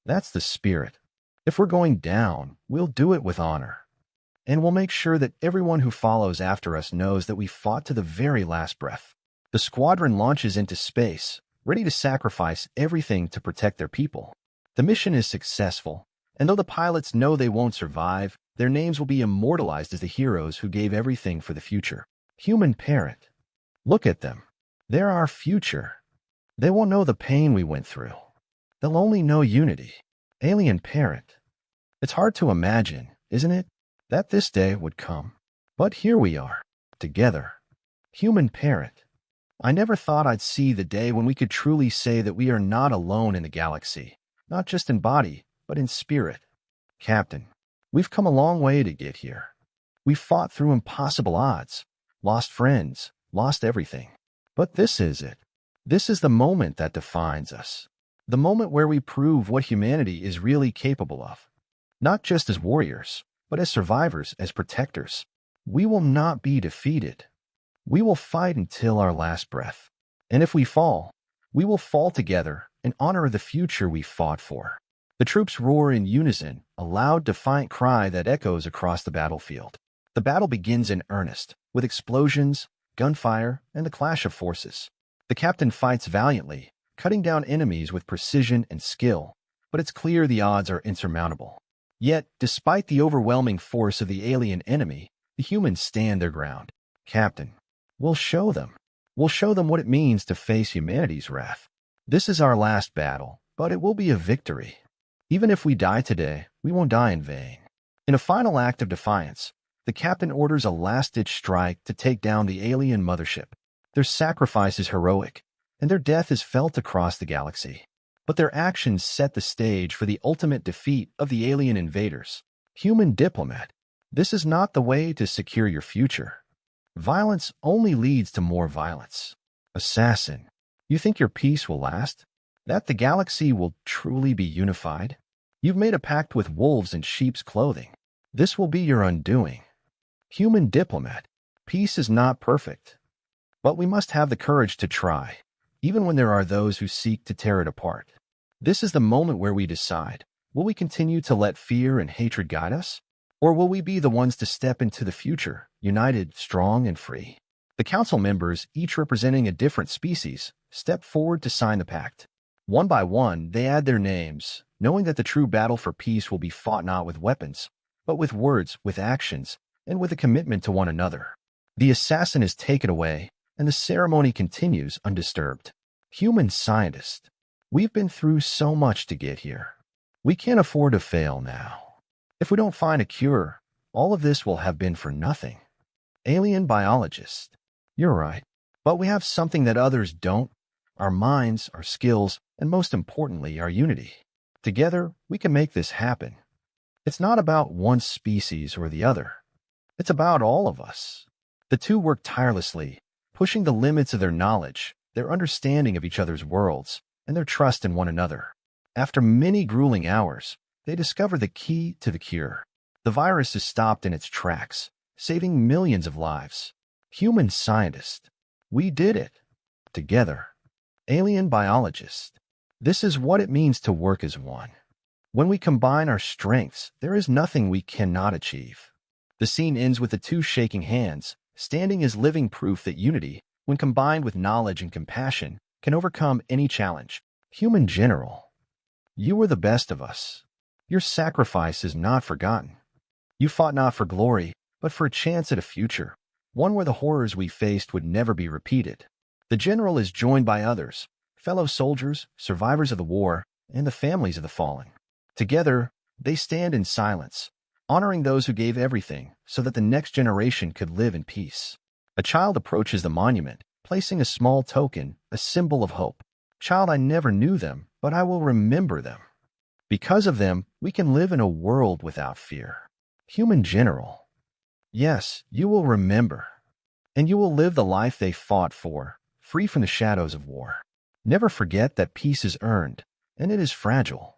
That's the spirit. If we're going down, we'll do it with honor. And we'll make sure that everyone who follows after us knows that we fought to the very last breath. The squadron launches into space, ready to sacrifice everything to protect their people. The mission is successful, and though the pilots know they won't survive, their names will be immortalized as the heroes who gave everything for the future. Human parent. Look at them. They're our future. They won't know the pain we went through. They'll only know unity. Alien parent. It's hard to imagine, isn't it, that this day would come. But here we are, together. Human parent. I never thought I'd see the day when we could truly say that we are not alone in the galaxy, not just in body, but in spirit. Captain, we've come a long way to get here. We fought through impossible odds, lost friends, lost everything. But this is it. This is the moment that defines us. The moment where we prove what humanity is really capable of. Not just as warriors, but as survivors, as protectors. We will not be defeated. We will fight until our last breath. And if we fall, we will fall together in honor of the future we fought for. The troops roar in unison, a loud, defiant cry that echoes across the battlefield. The battle begins in earnest, with explosions, gunfire, and the clash of forces. The captain fights valiantly, cutting down enemies with precision and skill, but it's clear the odds are insurmountable. Yet, despite the overwhelming force of the alien enemy, the humans stand their ground. Captain, we'll show them. We'll show them what it means to face humanity's wrath. This is our last battle, but it will be a victory. Even if we die today, we won't die in vain. In a final act of defiance, the captain orders a last-ditch strike to take down the alien mothership. Their sacrifice is heroic, and their death is felt across the galaxy. But their actions set the stage for the ultimate defeat of the alien invaders. Human diplomat, this is not the way to secure your future. Violence only leads to more violence. Assassin, you think your peace will last? That the galaxy will truly be unified? You've made a pact with wolves in sheep's clothing. This will be your undoing. Human diplomat, peace is not perfect. But we must have the courage to try, even when there are those who seek to tear it apart. This is the moment where we decide, will we continue to let fear and hatred guide us? Or will we be the ones to step into the future, united, strong, and free? The council members, each representing a different species, step forward to sign the pact. One by one, they add their names, knowing that the true battle for peace will be fought not with weapons, but with words, with actions, and with a commitment to one another. The assassin is taken away, and the ceremony continues undisturbed. Human scientist, we've been through so much to get here. We can't afford to fail now. If we don't find a cure, all of this will have been for nothing. Alien biologist, you're right, but we have something that others don't: our minds, our skills, and most importantly, our unity. Together, we can make this happen. It's not about one species or the other. It's about all of us. The two work tirelessly, pushing the limits of their knowledge, their understanding of each other's worlds, and their trust in one another. After many grueling hours, they discover the key to the cure. The virus is stopped in its tracks, saving millions of lives. Human scientist, we did it. Together. Alien biologist, this is what it means to work as one. When we combine our strengths, there is nothing we cannot achieve. The scene ends with the two shaking hands, standing as living proof that unity, when combined with knowledge and compassion, can overcome any challenge. Human general, you were the best of us. Your sacrifice is not forgotten. You fought not for glory, but for a chance at a future, one where the horrors we faced would never be repeated. The general is joined by others, fellow soldiers, survivors of the war, and the families of the fallen. Together, they stand in silence, honoring those who gave everything so that the next generation could live in peace. A child approaches the monument, placing a small token, a symbol of hope. Child, I never knew them, but I will remember them. Because of them, we can live in a world without fear. Human general. Yes, you will remember. And you will live the life they fought for, free from the shadows of war. Never forget that peace is earned, and it is fragile.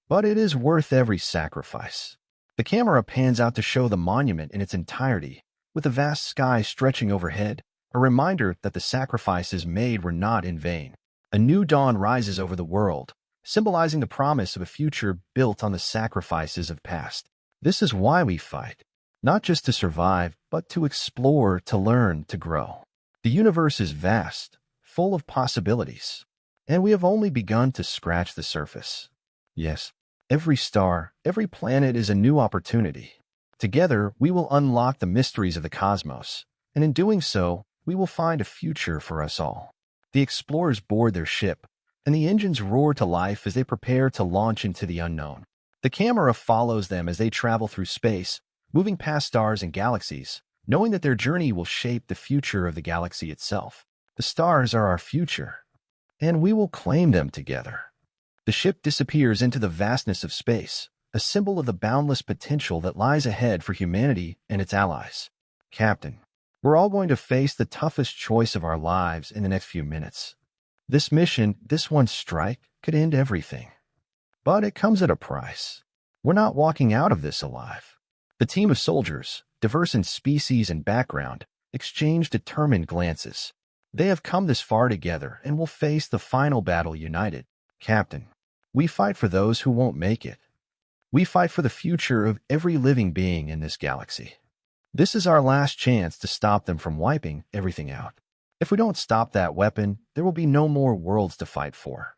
But it is worth every sacrifice. The camera pans out to show the monument in its entirety, with the vast sky stretching overhead, a reminder that the sacrifices made were not in vain. A new dawn rises over the world, symbolizing the promise of a future built on the sacrifices of past. This is why we fight, not just to survive, but to explore, to learn, to grow. The universe is vast, full of possibilities, and we have only begun to scratch the surface. Yes, every star, every planet is a new opportunity. Together, we will unlock the mysteries of the cosmos, and in doing so, we will find a future for us all. The explorers board their ship, and the engines roar to life as they prepare to launch into the unknown. The camera follows them as they travel through space, moving past stars and galaxies, knowing that their journey will shape the future of the galaxy itself. The stars are our future, and we will claim them together. The ship disappears into the vastness of space, a symbol of the boundless potential that lies ahead for humanity and its allies. Captain, we're all going to face the toughest choice of our lives in the next few minutes. This mission, this one strike, could end everything. But it comes at a price. We're not walking out of this alive. The team of soldiers, diverse in species and background, exchange determined glances. They have come this far together and will face the final battle united. Captain, we fight for those who won't make it. We fight for the future of every living being in this galaxy. This is our last chance to stop them from wiping everything out. If we don't stop that weapon, there will be no more worlds to fight for.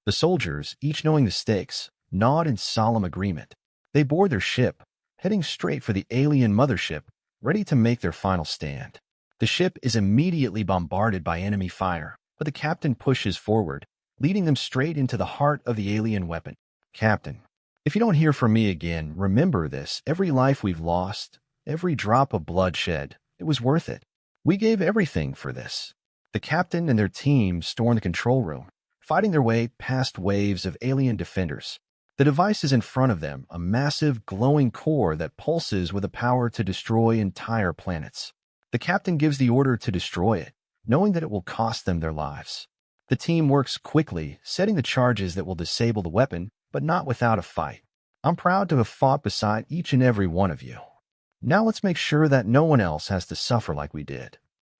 The soldiers, each knowing the stakes, nod in solemn agreement. They board their ship, heading straight for the alien mothership, ready to make their final stand. The ship is immediately bombarded by enemy fire, but the captain pushes forward, leading them straight into the heart of the alien weapon. Captain, if you don't hear from me again, remember this. Every life we've lost, every drop of blood shed, it was worth it. We gave everything for this. The captain and their team storm the control room, fighting their way past waves of alien defenders. The device is in front of them, a massive, glowing core that pulses with the power to destroy entire planets. The captain gives the order to destroy it, knowing that it will cost them their lives. The team works quickly, setting the charges that will disable the weapon, but not without a fight. I'm proud to have fought beside each and every one of you. Now let's make sure that no one else has to suffer like we did.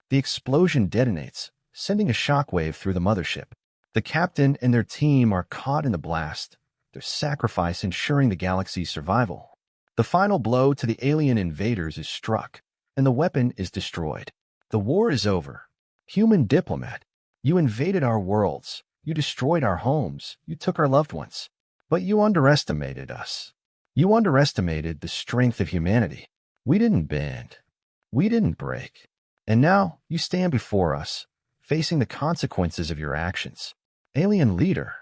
The explosion detonates, sending a shockwave through the mothership. The captain and their team are caught in the blast, their sacrifice ensuring the galaxy's survival. The final blow to the alien invaders is struck, and the weapon is destroyed. The war is over. Human diplomat, you invaded our worlds, you destroyed our homes, you took our loved ones. But you underestimated us. You underestimated the strength of humanity. We didn't bend. We didn't break. And now you stand before us, facing the consequences of your actions. Alien leader,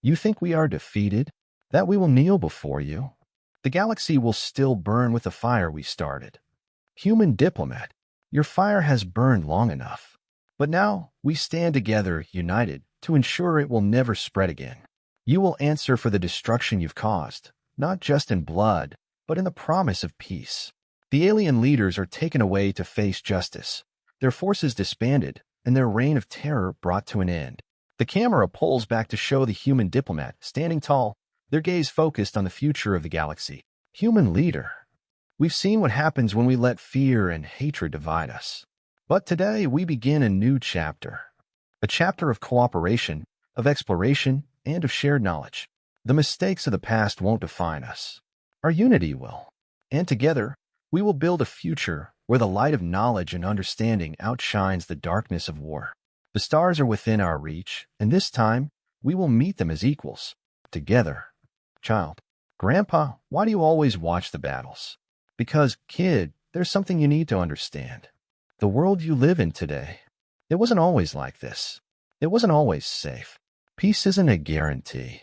you think we are defeated? That we will kneel before you? The galaxy will still burn with the fire we started. Human diplomat, your fire has burned long enough. But now we stand together, united, to ensure it will never spread again. You will answer for the destruction you've caused, not just in blood, but in the promise of peace. The alien leaders are taken away to face justice, their forces disbanded, and their reign of terror brought to an end. The camera pulls back to show the human diplomat standing tall, their gaze focused on the future of the galaxy. Human leader, we've seen what happens when we let fear and hatred divide us. But today we begin a new chapter. A chapter of cooperation, of exploration, and of shared knowledge. The mistakes of the past won't define us. Our unity will. And together, we will build a future where the light of knowledge and understanding outshines the darkness of war. The stars are within our reach, and this time, we will meet them as equals. Together. Child, Grandpa, why do you always watch the battles? Because, kid, there's something you need to understand. The world you live in today, it wasn't always like this. It wasn't always safe. Peace isn't a guarantee.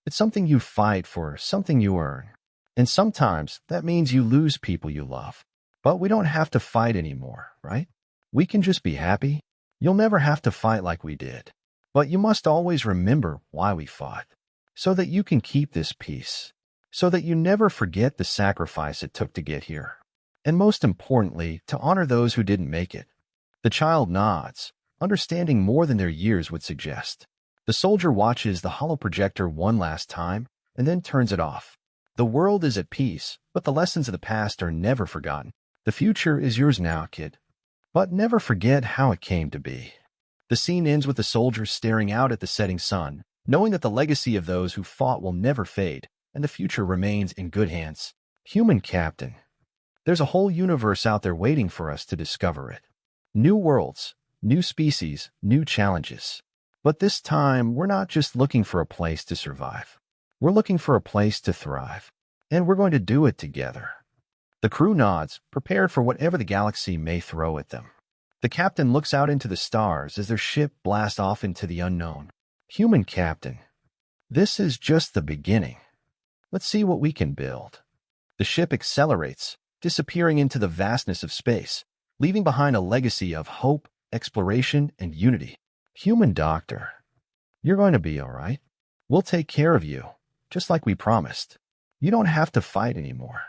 It's something you fight for, something you earn. And sometimes that means you lose people you love. But we don't have to fight anymore, right? We can just be happy. You'll never have to fight like we did. But you must always remember why we fought, so that you can keep this peace, so that you never forget the sacrifice it took to get here. And most importantly, to honor those who didn't make it. The child nods, understanding more than their years would suggest. The soldier watches the hollow projector one last time and then turns it off. The world is at peace, but the lessons of the past are never forgotten. The future is yours now, kid. But never forget how it came to be. The scene ends with the soldier staring out at the setting sun, knowing that the legacy of those who fought will never fade, and the future remains in good hands. Human captain. There's a whole universe out there waiting for us to discover it. New worlds, new species, new challenges. But this time, we're not just looking for a place to survive. We're looking for a place to thrive. And we're going to do it together. The crew nods, prepared for whatever the galaxy may throw at them. The captain looks out into the stars as their ship blasts off into the unknown. Human captain. This is just the beginning. Let's see what we can build. The ship accelerates, disappearing into the vastness of space, leaving behind a legacy of hope, exploration, and unity. Human doctor. You're going to be all right. We'll take care of you, just like we promised. You don't have to fight anymore.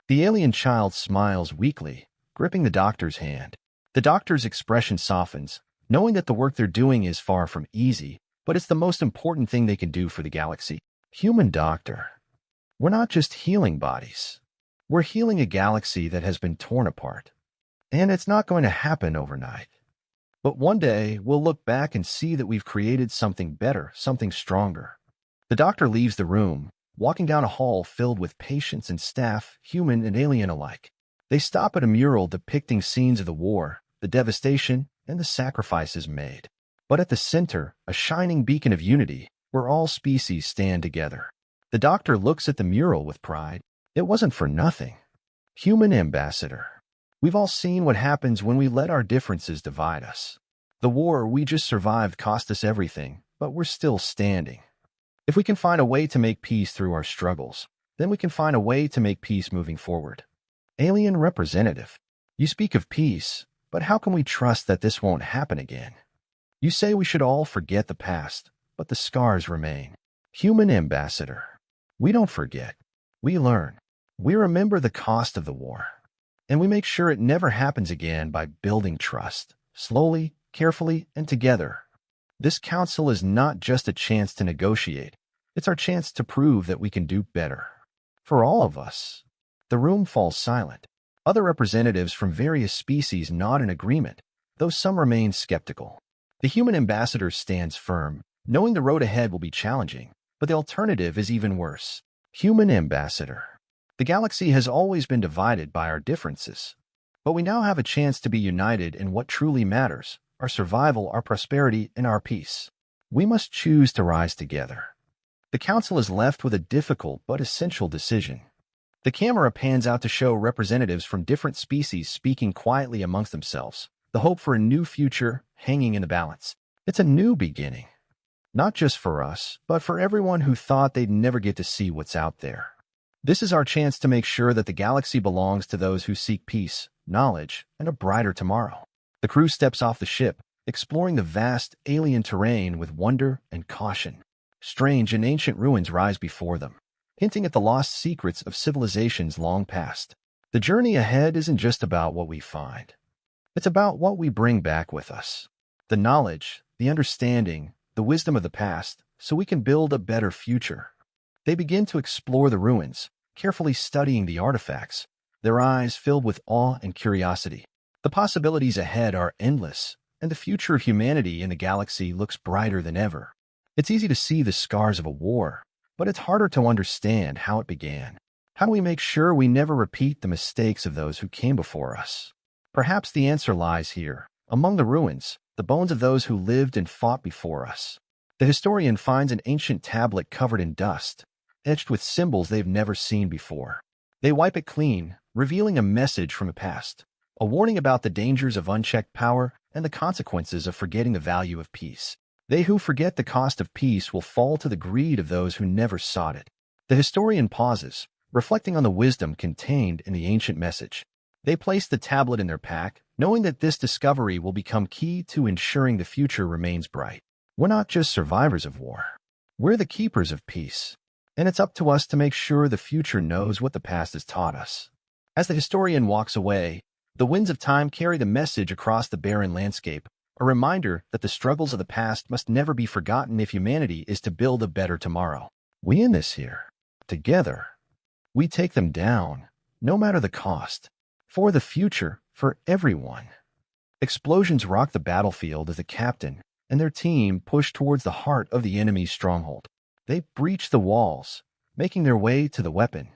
The alien child smiles weakly, gripping the doctor's hand. The doctor's expression softens, knowing that the work they're doing is far from easy, but it's the most important thing they can do for the galaxy. Human doctor. We're not just healing bodies. We're healing a galaxy that has been torn apart. And it's not going to happen overnight. But one day, we'll look back and see that we've created something better, something stronger. The doctor leaves the room, walking down a hall filled with patients and staff, human and alien alike. They stop at a mural depicting scenes of the war, the devastation, and the sacrifices made. But at the center, a shining beacon of unity, where all species stand together. The doctor looks at the mural with pride. It wasn't for nothing. Human ambassador. We've all seen what happens when we let our differences divide us. The war we just survived cost us everything, but we're still standing. If we can find a way to make peace through our struggles, then we can find a way to make peace moving forward. Alien representative. You speak of peace, but how can we trust that this won't happen again? You say we should all forget the past, but the scars remain. Human ambassador. We don't forget. We learn. We remember the cost of the war. And we make sure it never happens again by building trust, slowly, carefully, and together. This council is not just a chance to negotiate. It's our chance to prove that we can do better. For all of us. The room falls silent. Other representatives from various species nod in agreement, though some remain skeptical. The human ambassador stands firm, knowing the road ahead will be challenging, but the alternative is even worse. Human ambassador. The galaxy has always been divided by our differences, but we now have a chance to be united in what truly matters, our survival, our prosperity, and our peace. We must choose to rise together. The council is left with a difficult but essential decision. The camera pans out to show representatives from different species speaking quietly amongst themselves, the hope for a new future hanging in the balance. It's a new beginning, not just for us, but for everyone who thought they'd never get to see what's out there. This is our chance to make sure that the galaxy belongs to those who seek peace, knowledge, and a brighter tomorrow. The crew steps off the ship, exploring the vast alien terrain with wonder and caution. Strange and ancient ruins rise before them, hinting at the lost secrets of civilizations long past. The journey ahead isn't just about what we find. It's about what we bring back with us. The knowledge, the understanding, the wisdom of the past, so we can build a better future. They begin to explore the ruins, carefully studying the artifacts, their eyes filled with awe and curiosity. The possibilities ahead are endless, and the future of humanity in the galaxy looks brighter than ever. It's easy to see the scars of a war, but it's harder to understand how it began. How do we make sure we never repeat the mistakes of those who came before us? Perhaps the answer lies here, among the ruins, the bones of those who lived and fought before us. The historian finds an ancient tablet covered in dust, etched with symbols they've never seen before. They wipe it clean, revealing a message from the past, a warning about the dangers of unchecked power and the consequences of forgetting the value of peace. They who forget the cost of peace will fall to the greed of those who never sought it. The historian pauses, reflecting on the wisdom contained in the ancient message. They place the tablet in their pack, knowing that this discovery will become key to ensuring the future remains bright. We're not just survivors of war. We're the keepers of peace. And it's up to us to make sure the future knows what the past has taught us. As the historian walks away, the winds of time carry the message across the barren landscape, a reminder that the struggles of the past must never be forgotten if humanity is to build a better tomorrow. We in this here, together. We take them down, no matter the cost. For the future, for everyone. Explosions rock the battlefield as the captain and their team push towards the heart of the enemy's stronghold. They breach the walls, making their way to the weapon.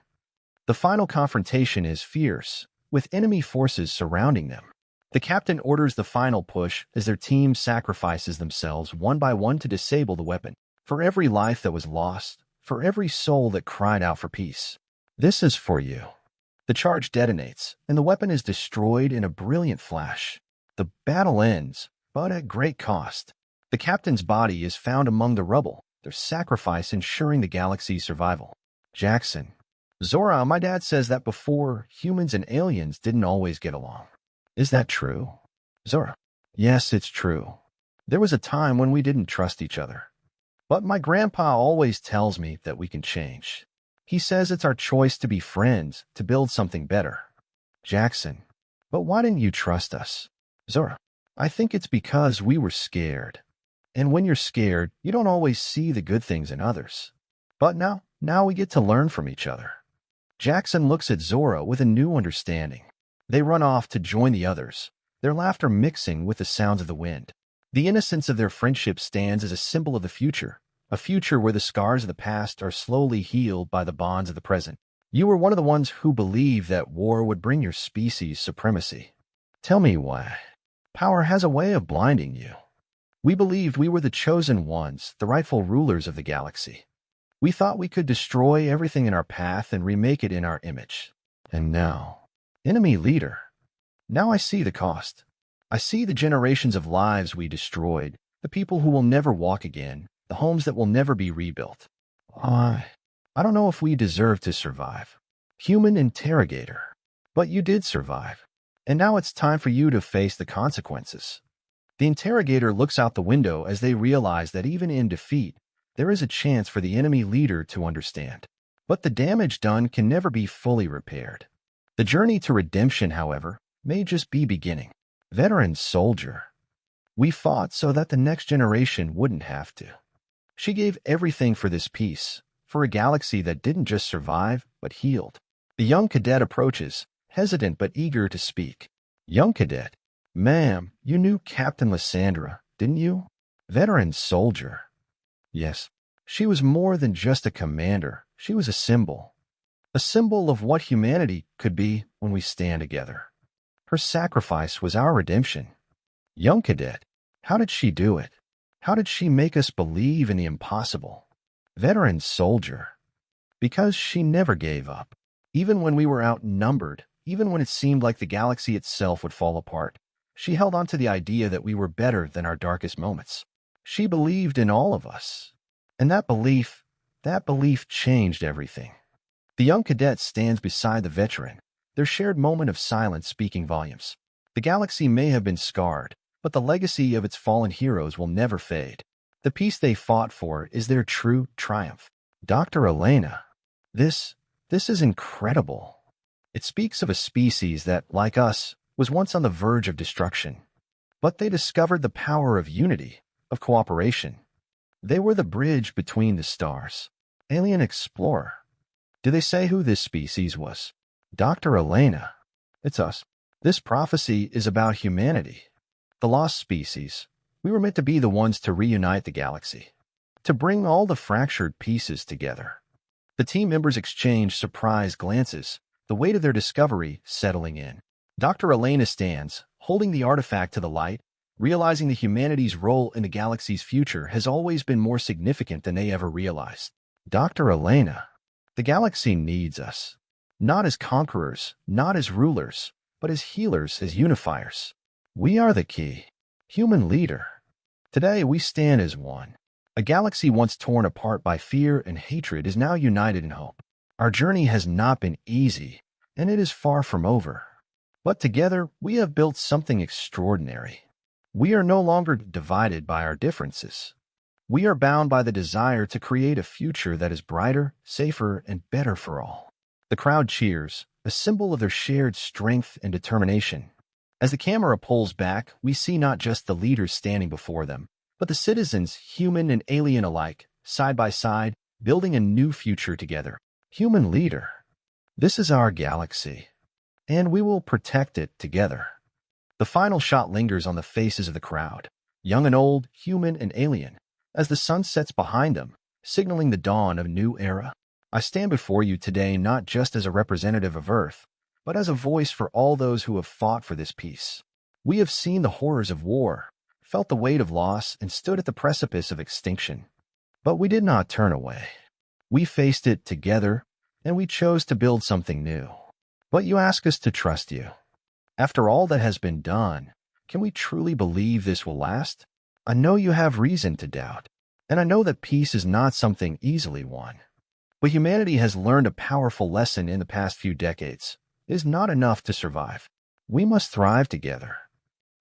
The final confrontation is fierce, with enemy forces surrounding them. The captain orders the final push as their team sacrifices themselves one by one to disable the weapon. For every life that was lost, for every soul that cried out for peace. This is for you. The charge detonates, and the weapon is destroyed in a brilliant flash. The battle ends, but at great cost. The captain's body is found among the rubble, their sacrifice ensuring the galaxy's survival. Jackson. Zora, my dad says that before, humans and aliens didn't always get along. Is that true? Zora. Yes, it's true. There was a time when we didn't trust each other. But my grandpa always tells me that we can change. He says it's our choice to be friends, to build something better. Jackson. But why didn't you trust us? Zora. I think it's because we were scared. And when you're scared, you don't always see the good things in others. But now we get to learn from each other. Jackson looks at Zora with a new understanding. They run off to join the others, their laughter mixing with the sounds of the wind. The innocence of their friendship stands as a symbol of the future, a future where the scars of the past are slowly healed by the bonds of the present. You were one of the ones who believed that war would bring your species supremacy. Tell me why. Power has a way of blinding you. We believed we were the chosen ones, the rightful rulers of the galaxy. We thought we could destroy everything in our path and remake it in our image. And now, enemy leader. Now I see the cost. I see the generations of lives we destroyed, the people who will never walk again, the homes that will never be rebuilt. I don't know if we deserve to survive. Human interrogator. But you did survive. And now it's time for you to face the consequences. The interrogator looks out the window as they realize that even in defeat, there is a chance for the enemy leader to understand. But the damage done can never be fully repaired. The journey to redemption, however, may just be beginning. Veteran soldier. We fought so that the next generation wouldn't have to. She gave everything for this peace, for a galaxy that didn't just survive, but healed. The young cadet approaches, hesitant but eager to speak. Young cadet. Ma'am, you knew Captain Lysandra, didn't you? Veteran soldier. Yes. She was more than just a commander. She was a symbol. A symbol of what humanity could be when we stand together. Her sacrifice was our redemption. Young cadet. How did she do it? How did she make us believe in the impossible? Veteran soldier. Because she never gave up. Even when we were outnumbered, even when it seemed like the galaxy itself would fall apart, she held on to the idea that we were better than our darkest moments. She believed in all of us. And that belief changed everything. The young cadet stands beside the veteran, their shared moment of silence speaking volumes. The galaxy may have been scarred, but the legacy of its fallen heroes will never fade. The peace they fought for is their true triumph. Dr. Elena, this is incredible. It speaks of a species that, like us, was once on the verge of destruction. But they discovered the power of unity, of cooperation. They were the bridge between the stars. Alien explorer. Do they say who this species was? Dr. Elena. It's us. This prophecy is about humanity. The lost species. We were meant to be the ones to reunite the galaxy. To bring all the fractured pieces together. The team members exchange surprised glances, the weight of their discovery settling in. Dr. Elena stands, holding the artifact to the light, realizing that humanity's role in the galaxy's future has always been more significant than they ever realized. Dr. Elena, the galaxy needs us. Not as conquerors, not as rulers, but as healers, as unifiers. We are the key. Human leader. Today, we stand as one. A galaxy once torn apart by fear and hatred is now united in hope. Our journey has not been easy, and it is far from over. But together, we have built something extraordinary. We are no longer divided by our differences. We are bound by the desire to create a future that is brighter, safer, and better for all. The crowd cheers, a symbol of their shared strength and determination. As the camera pulls back, we see not just the leaders standing before them, but the citizens, human and alien alike, side by side, building a new future together. Human leader, this is our galaxy, and we will protect it together. The final shot lingers on the faces of the crowd, young and old, human and alien, as the sun sets behind them, signaling the dawn of a new era. I stand before you today not just as a representative of Earth, but as a voice for all those who have fought for this peace. We have seen the horrors of war, felt the weight of loss, and stood at the precipice of extinction. But we did not turn away. We faced it together, and we chose to build something new. But you ask us to trust you. After all that has been done, can we truly believe this will last? I know you have reason to doubt, and I know that peace is not something easily won. But humanity has learned a powerful lesson in the past few decades. It is not enough to survive. We must thrive together.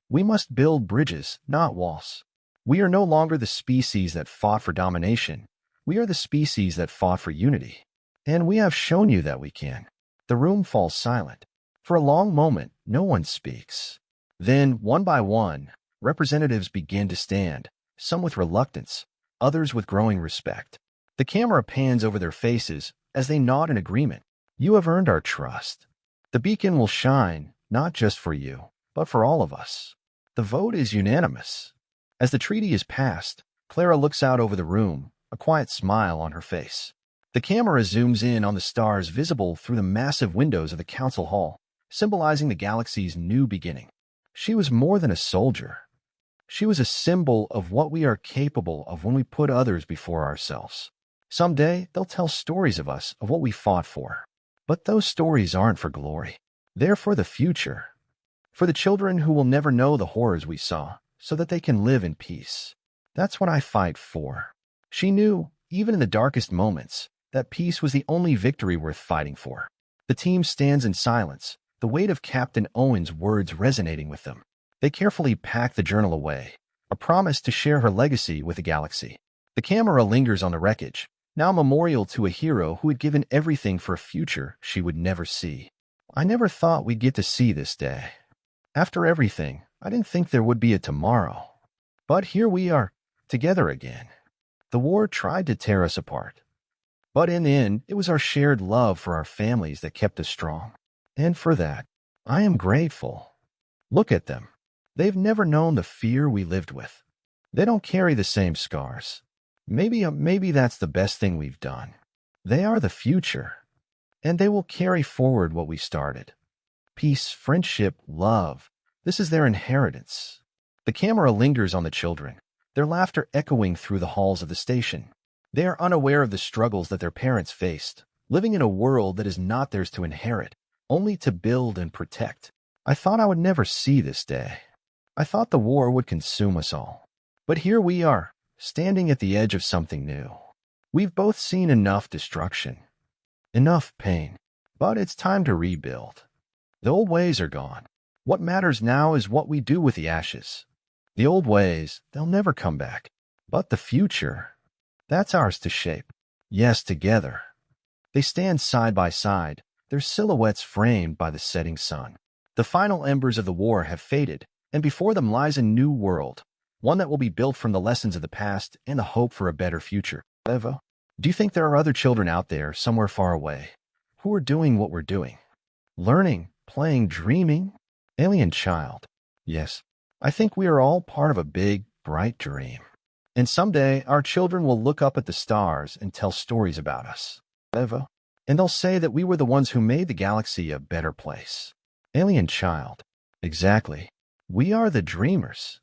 We must build bridges, not walls. We are no longer the species that fought for domination. We are the species that fought for unity. And we have shown you that we can. The room falls silent. For a long moment, no one speaks. Then, one by one, representatives begin to stand, some with reluctance, others with growing respect. The camera pans over their faces as they nod in agreement. You have earned our trust. The beacon will shine, not just for you, but for all of us. The vote is unanimous. As the treaty is passed, Clara looks out over the room, a quiet smile on her face. The camera zooms in on the stars visible through the massive windows of the council hall, symbolizing the galaxy's new beginning. She was more than a soldier. She was a symbol of what we are capable of when we put others before ourselves. Someday, they'll tell stories of us, of what we fought for. But those stories aren't for glory. They're for the future. For the children who will never know the horrors we saw, so that they can live in peace. That's what I fight for. She knew, even in the darkest moments, that peace was the only victory worth fighting for. The team stands in silence, the weight of Captain Owen's words resonating with them. They carefully pack the journal away, a promise to share her legacy with the galaxy. The camera lingers on the wreckage, now a memorial to a hero who had given everything for a future she would never see. I never thought we'd get to see this day. After everything, I didn't think there would be a tomorrow. But here we are, together again. The war tried to tear us apart. But in the end, it was our shared love for our families that kept us strong. And for that, I am grateful. Look at them. They've never known the fear we lived with. They don't carry the same scars. Maybe that's the best thing we've done. They are the future, and they will carry forward what we started. Peace, friendship, love. This is their inheritance. The camera lingers on the children, their laughter echoing through the halls of the station. They are unaware of the struggles that their parents faced, living in a world that is not theirs to inherit, only to build and protect. I thought I would never see this day. I thought the war would consume us all. But here we are, standing at the edge of something new. We've both seen enough destruction, enough pain, but it's time to rebuild. The old ways are gone. What matters now is what we do with the ashes. The old ways, they'll never come back. But the future, that's ours to shape. Yes, together. They stand side by side, their silhouettes framed by the setting sun. The final embers of the war have faded, and before them lies a new world, one that will be built from the lessons of the past and the hope for a better future. Evo, do you think there are other children out there, somewhere far away, who are doing what we're doing? Learning, playing, dreaming? Alien child. Yes, I think we are all part of a big, bright dream. And someday, our children will look up at the stars and tell stories about us. Evo. And they'll say that we were the ones who made the galaxy a better place. Alien child. Exactly. We are the dreamers.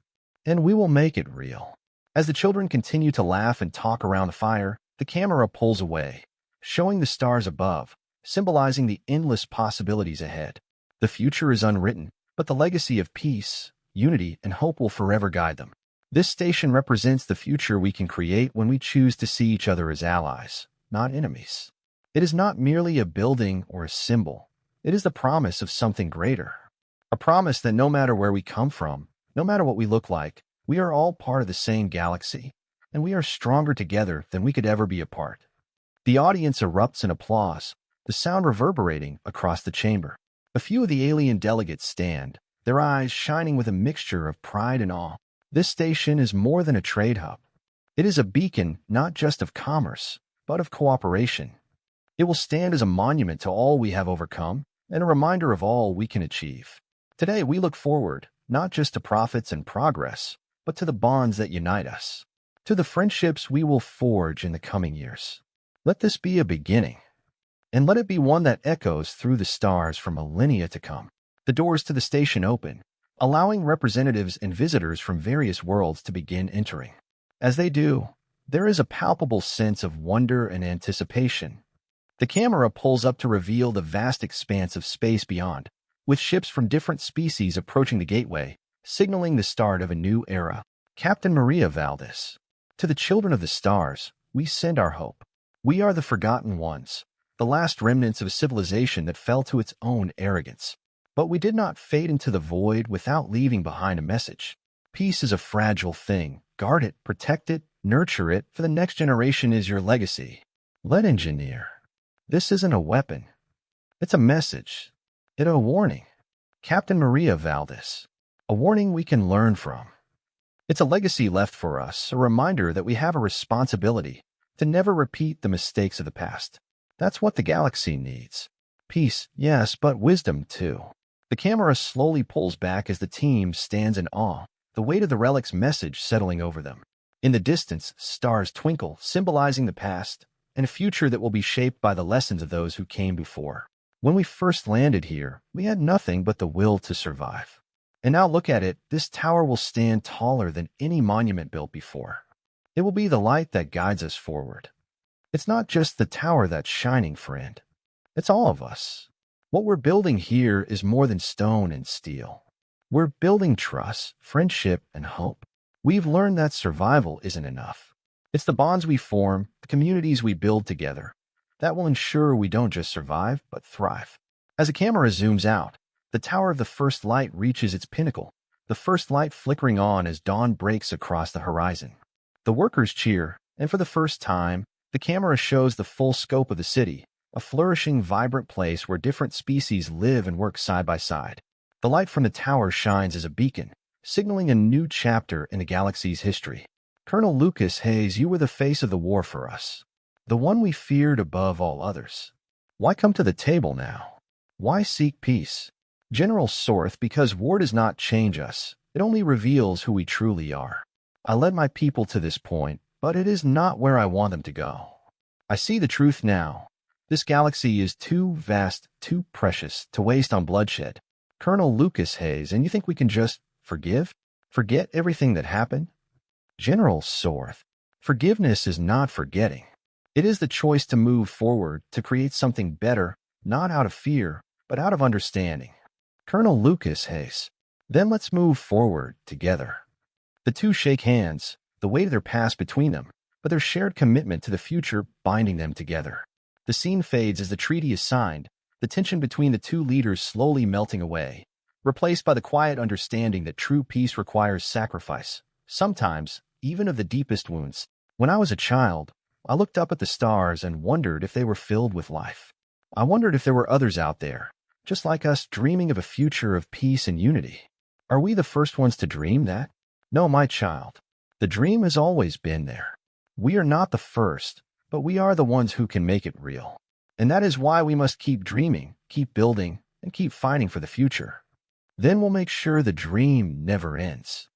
And we will make it real. As the children continue to laugh and talk around the fire, the camera pulls away, showing the stars above, symbolizing the endless possibilities ahead. The future is unwritten, but the legacy of peace, unity, and hope will forever guide them. This station represents the future we can create when we choose to see each other as allies, not enemies. It is not merely a building or a symbol. It is the promise of something greater. A promise that no matter where we come from, no matter what we look like, we are all part of the same galaxy, and we are stronger together than we could ever be apart. The audience erupts in applause, the sound reverberating across the chamber. A few of the alien delegates stand, their eyes shining with a mixture of pride and awe. This station is more than a trade hub. It is a beacon not just of commerce, but of cooperation. It will stand as a monument to all we have overcome and a reminder of all we can achieve. Today, we look forward, not just to profits and progress, but to the bonds that unite us, to the friendships we will forge in the coming years. Let this be a beginning, and let it be one that echoes through the stars for millennia to come. The doors to the station open, allowing representatives and visitors from various worlds to begin entering. As they do, there is a palpable sense of wonder and anticipation. The camera pulls up to reveal the vast expanse of space beyond, with ships from different species approaching the gateway, signaling the start of a new era. Captain Maria Valdez. To the children of the stars, we send our hope. We are the forgotten ones, the last remnants of a civilization that fell to its own arrogance. But we did not fade into the void without leaving behind a message. Peace is a fragile thing. Guard it, protect it, nurture it, for the next generation is your legacy. Lead engineer. This isn't a weapon. It's a message. It's a warning. Captain Maria Valdez. A warning we can learn from. It's a legacy left for us, a reminder that we have a responsibility to never repeat the mistakes of the past. That's what the galaxy needs. Peace, yes, but wisdom too. The camera slowly pulls back as the team stands in awe, the weight of the relic's message settling over them. In the distance, stars twinkle, symbolizing the past and a future that will be shaped by the lessons of those who came before. When we first landed here, we had nothing but the will to survive. And now look at it, this tower will stand taller than any monument built before. It will be the light that guides us forward. It's not just the tower that's shining, friend. It's all of us. What we're building here is more than stone and steel. We're building trust, friendship, and hope. We've learned that survival isn't enough. It's the bonds we form, the communities we build together, that will ensure we don't just survive, but thrive. As the camera zooms out, the tower of the first light reaches its pinnacle, the first light flickering on as dawn breaks across the horizon. The workers cheer, and for the first time, the camera shows the full scope of the city, a flourishing, vibrant place where different species live and work side by side. The light from the tower shines as a beacon, signaling a new chapter in the galaxy's history. Colonel Lucas Hayes, you were the face of the war for us, the one we feared above all others. Why come to the table now? Why seek peace? General Sorth, because war does not change us. It only reveals who we truly are. I led my people to this point, but it is not where I want them to go. I see the truth now. This galaxy is too vast, too precious to waste on bloodshed. Colonel Lucas Hayes, and you think we can just forgive? Forget everything that happened? General Sorth, forgiveness is not forgetting. It is the choice to move forward, to create something better, not out of fear, but out of understanding. Colonel Lucas Hayes, then let's move forward together. The two shake hands, the weight of their past between them, but their shared commitment to the future binding them together. The scene fades as the treaty is signed, the tension between the two leaders slowly melting away, replaced by the quiet understanding that true peace requires sacrifice, sometimes even of the deepest wounds. When I was a child, I looked up at the stars and wondered if they were filled with life. I wondered if there were others out there, just like us, dreaming of a future of peace and unity. Are we the first ones to dream that? No, my child. The dream has always been there. We are not the first, but we are the ones who can make it real. And that is why we must keep dreaming, keep building, and keep fighting for the future. Then we'll make sure the dream never ends.